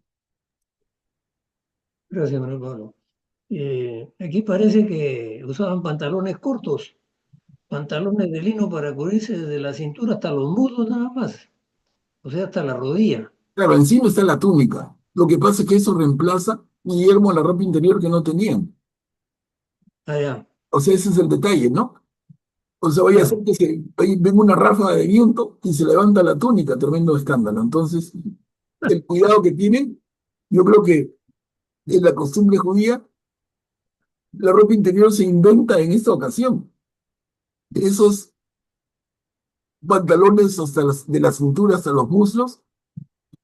Gracias, Manuel Pablo. Aquí parece que usaban pantalones cortos, pantalones de lino para cubrirse desde la cintura hasta los muslos nada más, o sea, hasta la rodilla. Claro, encima está la túnica. Lo que pasa es que eso reemplaza, Guillermo, la ropa interior que no tenían. Allá. O sea, ese es el detalle, ¿no? O sea, vaya a ser Claro. que ahí venga una ráfaga de viento y se levanta la túnica, tremendo escándalo. Entonces, el cuidado que tienen, yo creo que en la costumbre judía, la ropa interior se inventa en esta ocasión. Esos pantalones de la cintura hasta los muslos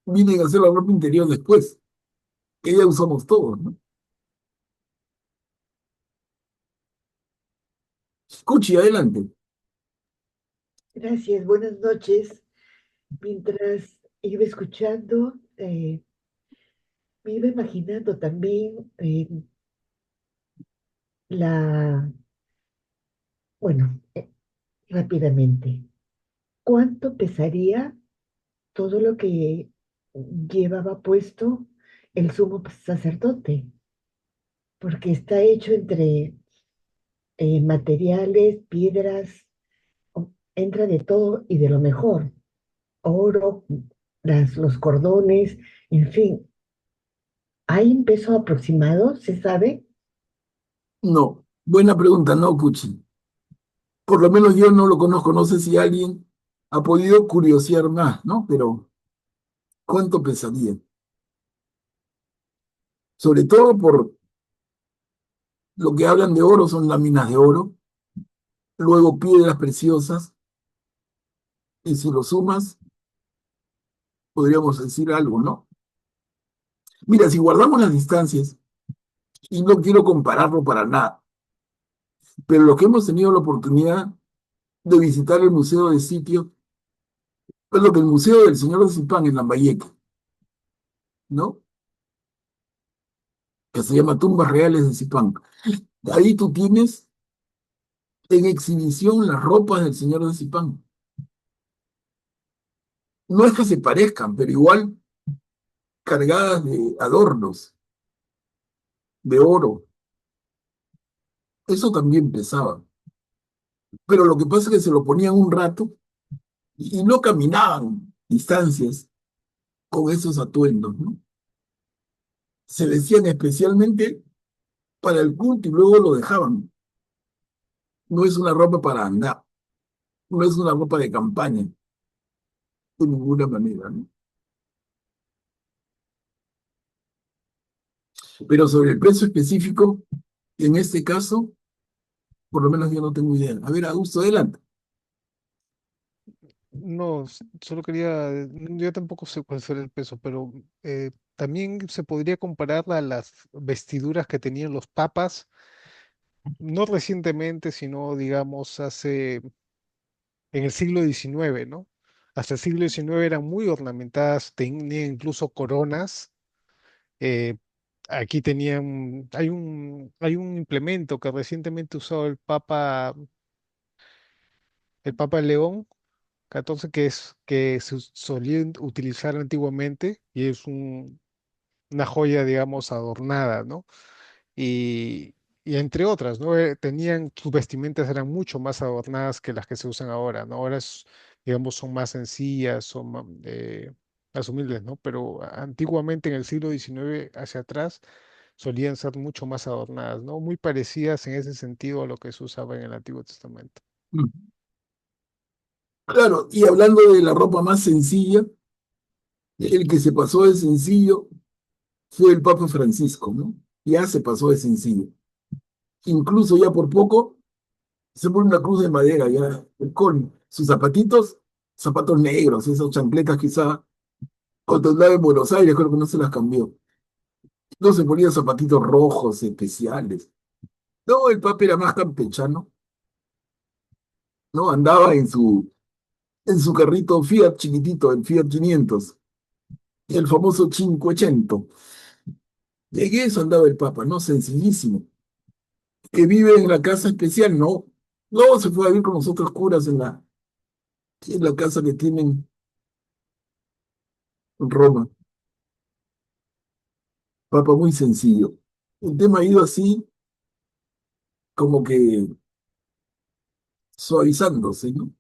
vienen a ser la ropa interior después, que ya usamos todos, ¿no? Cuchi, adelante. Gracias, buenas noches. Mientras iba escuchando, me iba imaginando también la, bueno, rápidamente, ¿cuánto pesaría todo lo que llevaba puesto el sumo sacerdote? Porque está hecho entre materiales, piedras, entra de todo y de lo mejor, oro, los cordones, en fin. ¿Hay un peso aproximado? ¿Se sabe? No, buena pregunta, no, Cuchi. Por lo menos yo no lo conozco, no sé si alguien ha podido curiosear más, ¿no? Pero, ¿cuánto pesaría? Sobre todo por lo que hablan de oro, son láminas de oro, luego piedras preciosas, y si lo sumas, podríamos decir algo, ¿no? Mira, si guardamos las distancias, y no quiero compararlo para nada, pero los que hemos tenido la oportunidad de visitar el Museo de Sitio, es lo que el Museo del Señor de Zipán en Lambayeque, ¿no? Que se llama Tumbas Reales de Zipán. Ahí tú tienes en exhibición las ropas del Señor de Zipán. No es que se parezcan, pero igual cargadas de adornos, de oro. Eso también pesaba. Pero lo que pasa es que se lo ponían un rato y no caminaban distancias con esos atuendos, ¿no? Se vestían especialmente para el culto y luego lo dejaban. No es una ropa para andar, no es una ropa de campaña, de ninguna manera, ¿no? Pero sobre el precio específico, en este caso, por lo menos yo no tengo idea. A ver, Augusto, adelante. No, solo quería, yo tampoco sé cuál será el peso, pero también se podría comparar a las vestiduras que tenían los papas, no recientemente, sino digamos en el siglo XIX, ¿no? Hasta el siglo XIX eran muy ornamentadas, tenían incluso coronas. eh, Aquí hay un implemento que recientemente usó el Papa León 14 que se solía utilizar antiguamente y es una joya, digamos, adornada, ¿no? Y, y entre otras, ¿no? Sus vestimentas eran mucho más adornadas que las que se usan ahora, ¿no? Ahora, digamos, son más sencillas, son más humildes, ¿no? Pero antiguamente, en el siglo XIX hacia atrás, solían ser mucho más adornadas, ¿no? Muy parecidas en ese sentido a lo que se usaba en el Antiguo Testamento. Claro, y hablando de la ropa más sencilla, el que se pasó de sencillo fue el Papa Francisco, ¿no? Ya se pasó de sencillo. Incluso ya por poco se pone una cruz de madera, ya con sus zapatitos, zapatos negros, esas chancletas que usaba cuando andaba en Buenos Aires, creo que no se las cambió. No se ponía zapatitos rojos especiales. No, el Papa era más campechano, ¿no? Andaba en su carrito Fiat chiquitito, el Fiat 500, el famoso 500. En eso andaba el Papa, ¿no? Sencillísimo. Que vive en la casa especial, no. No, se fue a vivir con los otros curas en la casa que tienen en Roma. Papa muy sencillo. El tema ha ido así, como que suavizándose, ¿no?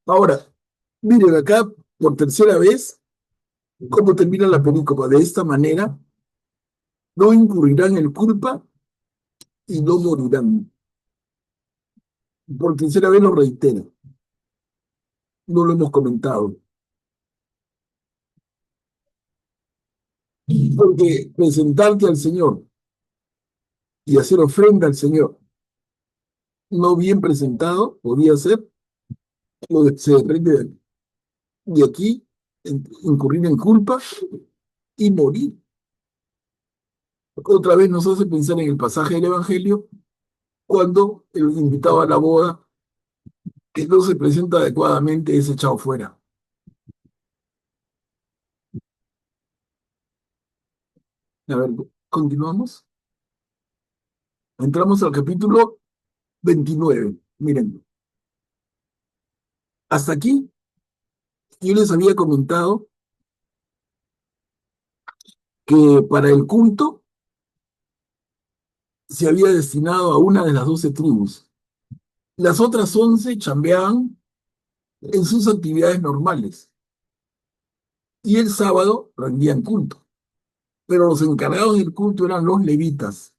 Ahora, miren acá, por tercera vez, cómo termina la película. De esta manera, no incurrirán en culpa y no morirán. Por tercera vez lo reitero. No lo hemos comentado. Porque presentarte al Señor y hacer ofrenda al Señor no bien presentado podía ser lo que se desprende de aquí, incurrir en culpa y morir. Otra vez nos hace pensar en el pasaje del Evangelio cuando el invitado a la boda que no se presenta adecuadamente es echado fuera. A ver, continuamos. Entramos al capítulo 29. Miren, hasta aquí yo les había comentado que para el culto se había destinado a una de las 12 tribus. Las otras 11 chambeaban en sus actividades normales y el sábado rendían culto. Pero los encargados del culto eran los levitas,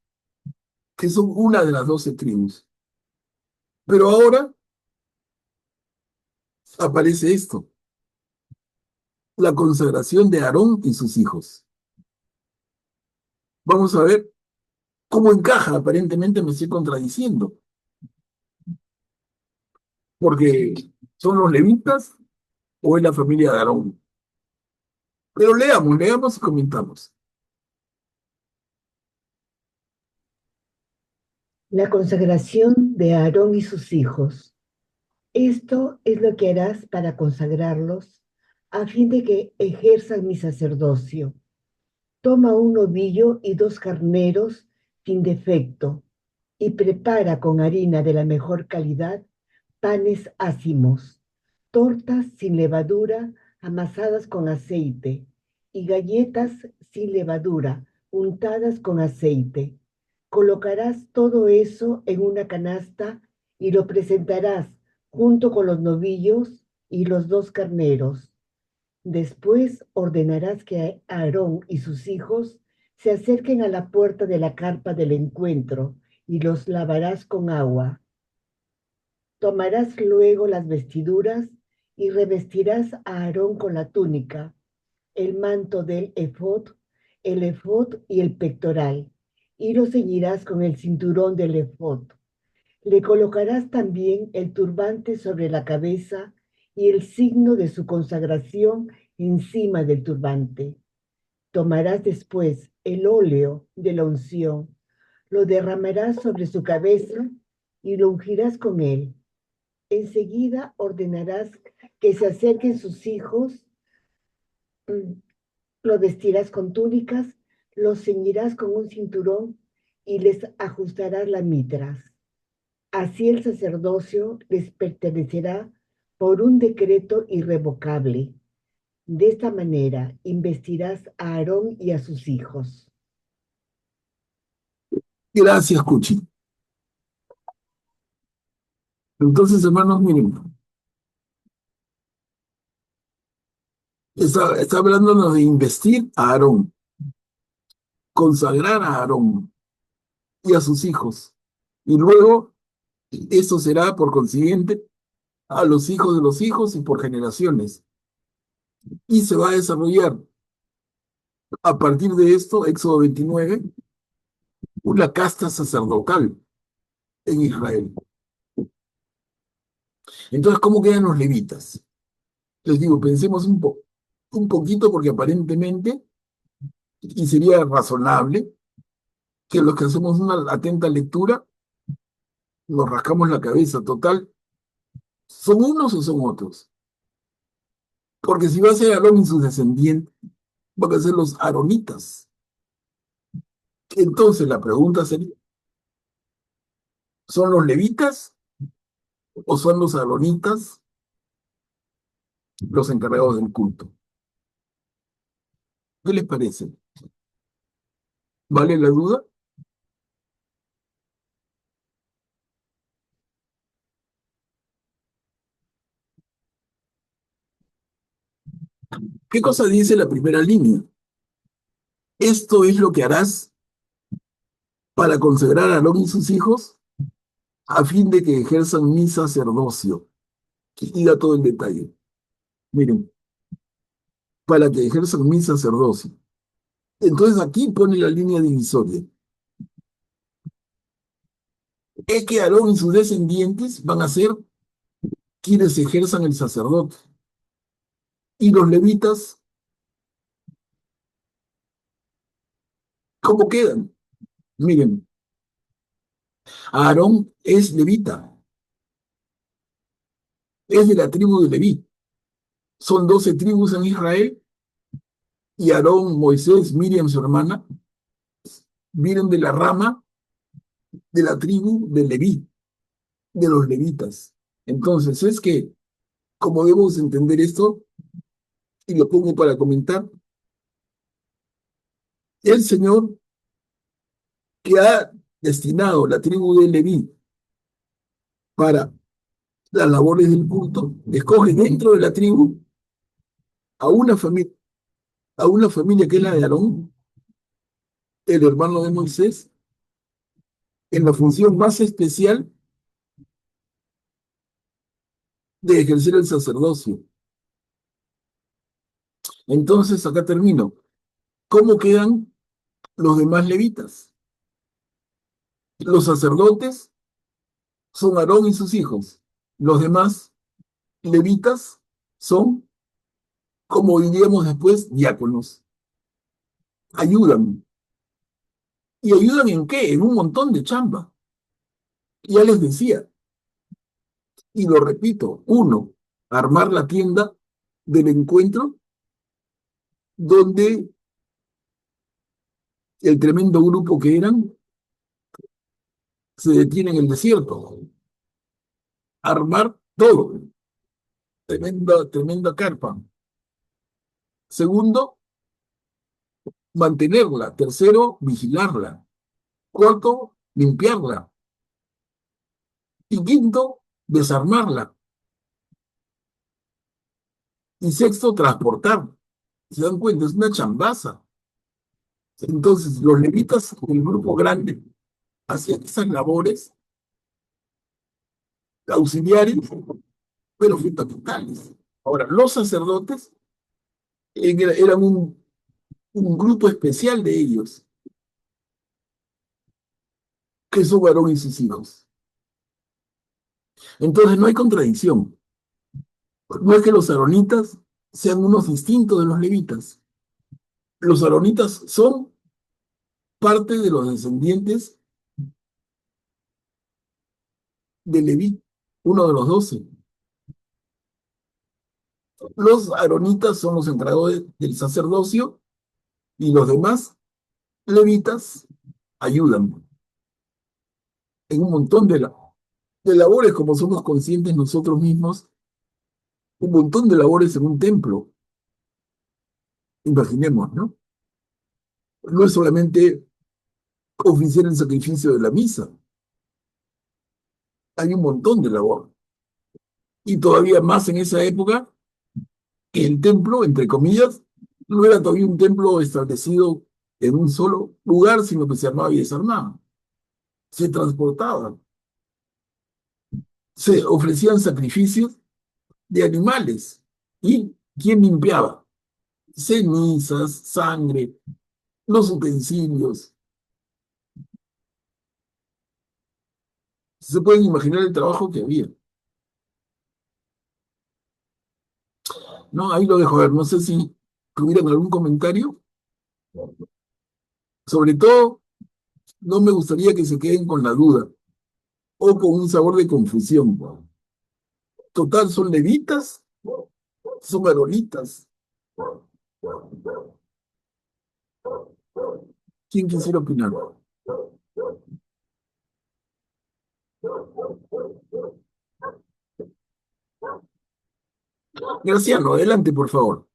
que son una de las 12 tribus. Pero ahora aparece esto, la consagración de Aarón y sus hijos. Vamos a ver cómo encaja. Aparentemente me estoy contradiciendo, porque son los levitas o es la familia de Aarón. Pero leamos y comentamos. La consagración de Aarón y sus hijos. Esto es lo que harás para consagrarlos, a fin de que ejerzan mi sacerdocio. Toma un novillo y 2 carneros sin defecto, y prepara con harina de la mejor calidad panes ácimos, tortas sin levadura amasadas con aceite, y galletas sin levadura untadas con aceite. Colocarás todo eso en una canasta y lo presentarás junto con los novillos y los 2 carneros. Después ordenarás que Aarón y sus hijos se acerquen a la puerta de la carpa del encuentro y los lavarás con agua. Tomarás luego las vestiduras y revestirás a Aarón con la túnica, el manto del efod, el efod y el pectoral, y lo ceñirás con el cinturón del efod. Le colocarás también el turbante sobre la cabeza y el signo de su consagración encima del turbante. Tomarás después el óleo de la unción, lo derramarás sobre su cabeza y lo ungirás con él. Enseguida ordenarás que se acerquen sus hijos, lo vestirás con túnicas, los ceñirás con un cinturón y les ajustarás las mitras. Así el sacerdocio les pertenecerá por un decreto irrevocable. De esta manera investirás a Aarón y a sus hijos. Gracias, Cuchi. Entonces, hermanos, miren, está hablándonos de investir a Aarón, consagrar a Aarón y a sus hijos. Y luego, eso será, por consiguiente, a los hijos de los hijos y por generaciones. Y se va a desarrollar a partir de esto, Éxodo 29, una casta sacerdotal en Israel. Entonces, ¿cómo quedan los levitas? Les digo, pensemos un poquito porque aparentemente, y sería razonable, que los que hacemos una atenta lectura, nos rascamos la cabeza total, ¿son unos o son otros? Porque si va a ser Aarón y sus descendientes, van a ser los aaronitas. Entonces la pregunta sería, ¿son los levitas o son los aaronitas los encargados del culto? ¿Qué les parece? ¿Vale la duda? ¿Qué cosa dice la primera línea? Esto es lo que harás para consagrar a Aarón y sus hijos a fin de que ejerzan mi sacerdocio. Y da todo el detalle. Miren, para que ejerzan mi sacerdocio. Entonces aquí pone la línea divisoria. Es que Aarón y sus descendientes van a ser quienes ejerzan el sacerdote. Y los levitas, ¿cómo quedan? Miren, Aarón es levita, es de la tribu de Leví. Son 12 tribus en Israel, y Aarón, Moisés, Miriam, su hermana, vienen de la rama de la tribu de Leví, de los levitas. Entonces, es que, como debemos entender esto, y lo pongo para comentar, el Señor que ha destinado la tribu de Leví para las labores del culto, escoge dentro de la tribu a una familia que es la de Aarón, el hermano de Moisés, en la función más especial de ejercer el sacerdocio. Entonces, acá termino. ¿Cómo quedan los demás levitas? Los sacerdotes son Aarón y sus hijos. Los demás levitas son, como diríamos después, diáconos. Ayudan. ¿Y ayudan en qué? En un montón de chamba. Ya les decía, y lo repito, uno, armar la tienda del encuentro donde el tremendo grupo que eran se detiene en el desierto. Armar todo. Tremenda carpa. Segundo, mantenerla. Tercero, vigilarla. Cuarto, limpiarla. Y quinto, desarmarla. Y sexto, transportar. ¿Se dan cuenta? Es una chambaza. Entonces, los levitas, el grupo grande, hacían esas labores auxiliares, pero fundamentales. Ahora, los sacerdotes eran un grupo especial de ellos, que son Aarón y sus hijos. Entonces, no hay contradicción. No es que los aaronitas sean unos distintos de los levitas. Los aaronitas son parte de los descendientes de Leví, uno de los 12. Los aaronitas son los encargados del sacerdocio y los demás levitas ayudan en un montón de labores, como somos conscientes nosotros mismos, un montón de labores en un templo. Imaginemos, ¿no? No es solamente oficiar el sacrificio de la misa, hay un montón de labor. Y todavía más en esa época, que el templo, entre comillas, no era todavía un templo establecido en un solo lugar, sino que se armaba y desarmaba. Se transportaban, se ofrecían sacrificios de animales. ¿Y quién limpiaba? Cenizas, sangre, los utensilios. Se pueden imaginar el trabajo que había. No, ahí lo dejo ver. No sé si tuvieran algún comentario. Sobre todo, no me gustaría que se queden con la duda o con un sabor de confusión. Total, son levitas, son aronitas. ¿Quién quisiera opinar? Graciano, adelante, por favor.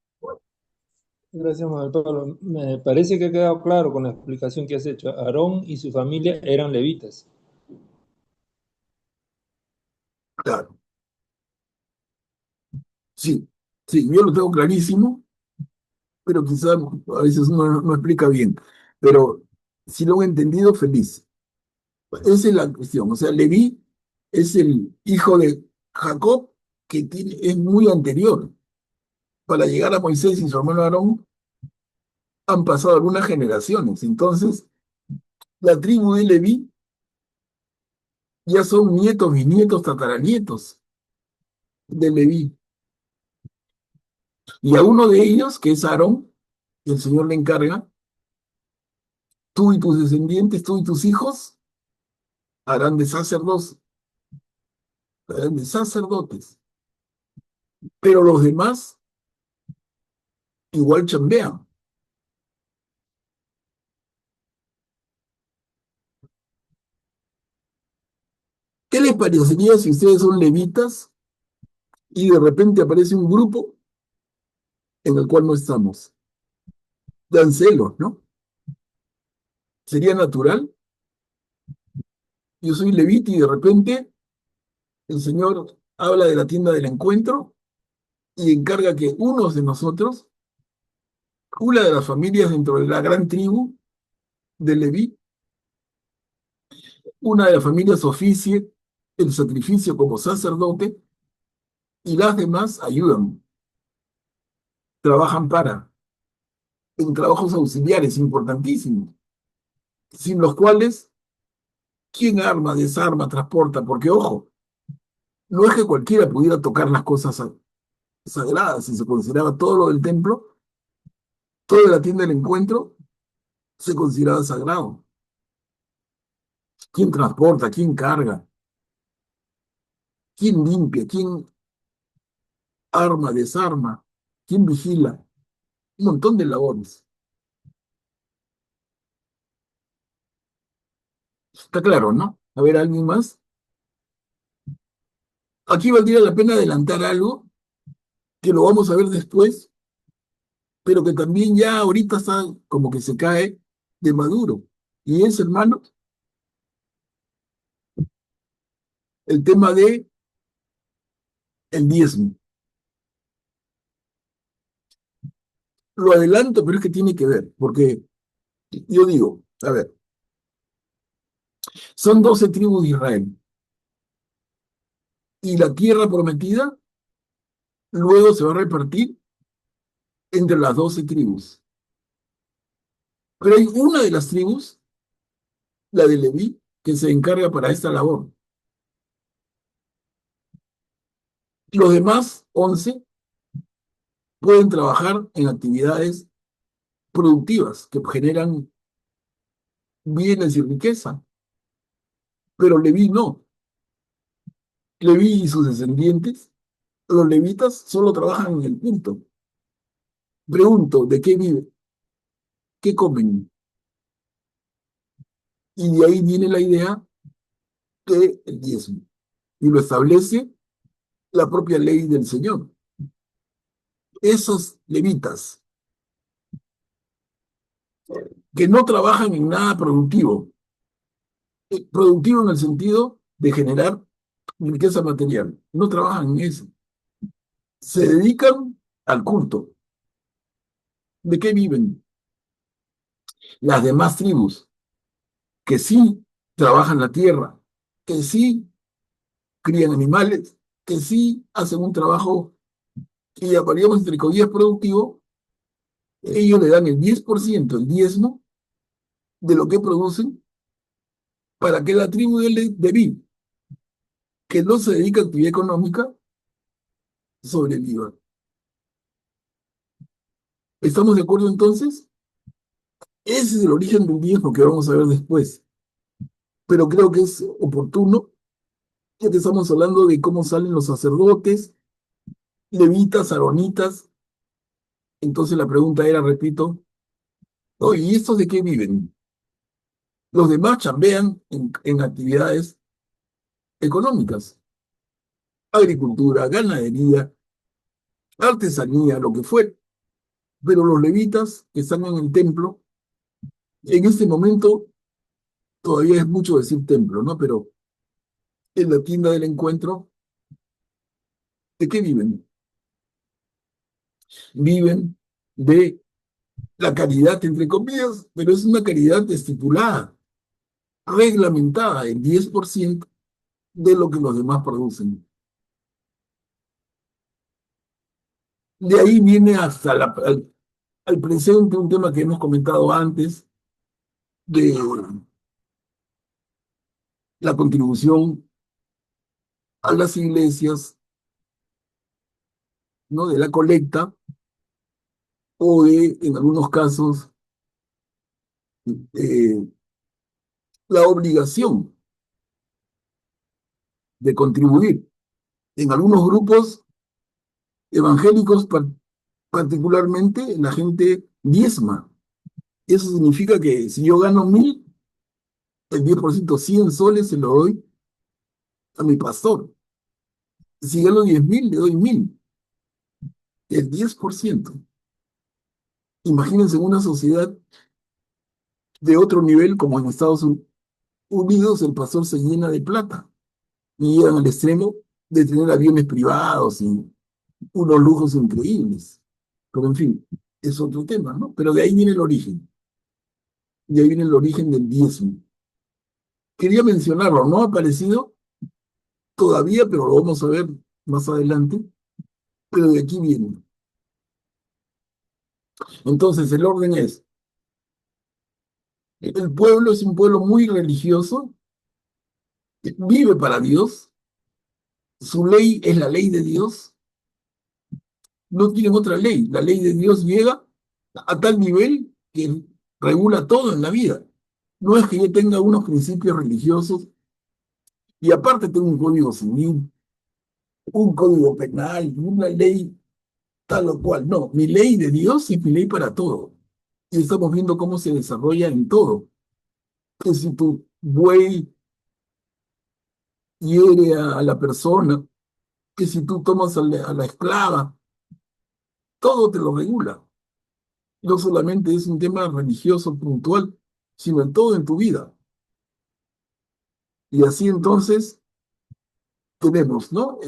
Gracias, Manuel Pablo. Me parece que ha quedado claro con la explicación que has hecho. Aarón y su familia eran levitas. Claro. Sí, sí, yo lo tengo clarísimo, pero quizás a veces uno no explica bien. Pero si lo he entendido, feliz. Esa es la cuestión. O sea, Leví es el hijo de Jacob, que es muy anterior. Para llegar a Moisés y su hermano Aarón, han pasado algunas generaciones. Entonces, la tribu de Leví ya son nietos, bisnietos, tataranietos de Leví. Y a uno de ellos, que es Aarón, que el Señor le encarga, tú y tus descendientes, tú y tus hijos, harán de sacerdotes, harán de sacerdotes. Pero los demás igual chambean. ¿Qué les parecería si ustedes son levitas y de repente aparece un grupo en el cual no estamos? Dan celos, ¿no? ¿Sería natural? Yo soy levita y de repente el Señor habla de la tienda del encuentro y encarga que unos de nosotros, una de las familias dentro de la gran tribu de Leví, una de las familias oficie el sacrificio como sacerdote y las demás ayudan, trabajan en trabajos auxiliares importantísimos, sin los cuales, ¿quién arma, desarma, transporta? Porque, ojo, no es que cualquiera pudiera tocar las cosas sagradas, si se consideraba todo lo del templo, toda la tienda del encuentro se consideraba sagrado. ¿Quién transporta? ¿Quién carga? ¿Quién limpia? ¿Quién arma, desarma? ¿Quién vigila? Un montón de labores. Está claro, ¿no? A ver, ¿alguien más? Aquí valdría la pena adelantar algo que lo vamos a ver después, pero que también ya ahorita está como que se cae de maduro. Y es, hermano, el tema de el diezmo. Lo adelanto, pero es que tiene que ver, porque yo digo, a ver, son 12 tribus de Israel, y la tierra prometida luego se va a repartir entre las 12 tribus. Pero hay una de las tribus, la de Leví, que se encarga para esta labor. Los demás 11 pueden trabajar en actividades productivas que generan bienes y riqueza, pero Leví no. Leví y sus descendientes, los levitas, solo trabajan en el punto. Pregunto, ¿de qué viven? ¿Qué comen? Y de ahí viene la idea del diezmo. Y lo establece la propia ley del Señor. Esos levitas que no trabajan en nada productivo. Productivo en el sentido de generar riqueza material. No trabajan en eso. Se dedican al culto. ¿De qué viven? Las demás tribus, que sí trabajan la tierra, que sí crían animales, que sí hacen un trabajo que llamaríamos entre comillas productivo, ellos le dan el 10%, el diezmo, de lo que producen para que la tribu de Leví, que no se dedica a actividad económica, sobreviva. ¿Estamos de acuerdo entonces? Ese es el origen del diezmo que vamos a ver después. Pero creo que es oportuno, ya que estamos hablando de cómo salen los sacerdotes, levitas, aaronitas. Entonces la pregunta era, repito, oye, ¿y estos de qué viven? Los demás chambean en actividades económicas, agricultura, ganadería, artesanía, lo que fuera. Pero los levitas que están en el templo, en este momento todavía es mucho decir templo, ¿no? Pero en la tienda del encuentro, ¿de qué viven? Viven de la caridad, entre comillas, pero es una caridad estipulada, reglamentada, el 10% de lo que los demás producen. De ahí viene hasta al presente un tema que hemos comentado antes, de la contribución a las iglesias, ¿no? De la colecta, o de, en algunos casos, eh, la obligación de contribuir. En algunos grupos evangélicos particularmente, la gente diezma. Eso significa que si yo gano 1.000, el 10%, 100 soles, se lo doy a mi pastor. Si gano 10.000, le doy 1.000. El 10%. Imagínense una sociedad de otro nivel, como en Estados Unidos, el pastor se llena de plata y llegan al extremo de tener aviones privados y unos lujos increíbles. Pero en fin, es otro tema, ¿no? Pero de ahí viene el origen. De ahí viene el origen del diezmo. Quería mencionarlo, no ha aparecido todavía, pero lo vamos a ver más adelante. Pero de aquí viene. Entonces, el orden es, el pueblo es un pueblo muy religioso, vive para Dios, su ley es la ley de Dios, no tienen otra ley. La ley de Dios llega a tal nivel que regula todo en la vida. No es que yo tenga unos principios religiosos y aparte tengo un código civil, un código penal, una ley tal o cual. No, mi ley de Dios es mi ley para todo. Y estamos viendo cómo se desarrolla en todo. Que si tu buey hiere a la persona, que si tú tomas a la esclava, todo te lo regula. No solamente es un tema religioso puntual, sino en todo en tu vida. Y así entonces tenemos, ¿no?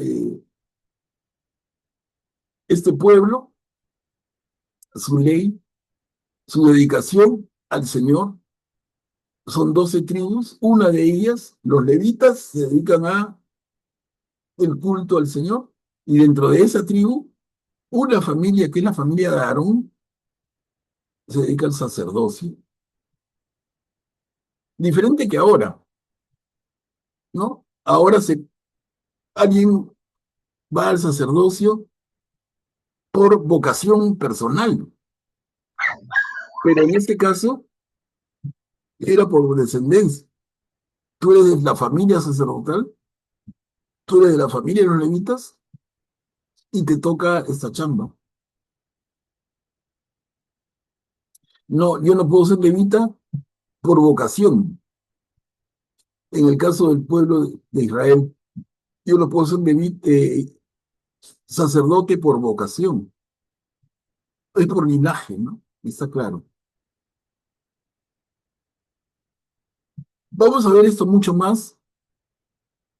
Este pueblo, su ley, su dedicación al Señor. Son 12 tribus, una de ellas, los levitas, se dedican a el culto al Señor, y dentro de esa tribu, una familia que es la familia de Aarón, se dedica al sacerdocio. Diferente que ahora, ¿no? Ahora alguien va al sacerdocio por vocación personal, pero en este caso era por descendencia. Tú eres de la familia sacerdotal, tú eres de la familia de los levitas, y te toca esta chamba. No, yo no puedo ser levita por vocación. En el caso del pueblo de Israel, yo no puedo ser sacerdote por vocación. Es por linaje, ¿no? Está claro. Vamos a ver esto mucho más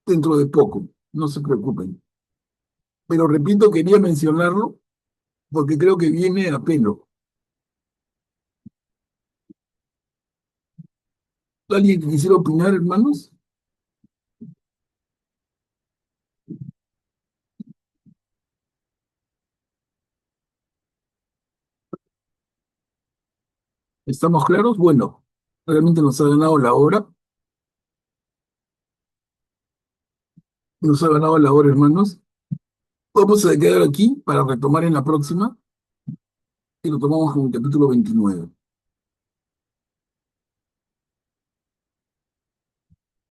dentro de poco, no se preocupen. Pero repito, quería mencionarlo porque creo que viene a pelo. ¿Alguien que quisiera opinar, hermanos? ¿Estamos claros? Bueno, realmente nos ha ganado la hora. Nos ha ganado la hora, hermanos. Vamos a quedar aquí para retomar en la próxima y lo tomamos con el capítulo 29.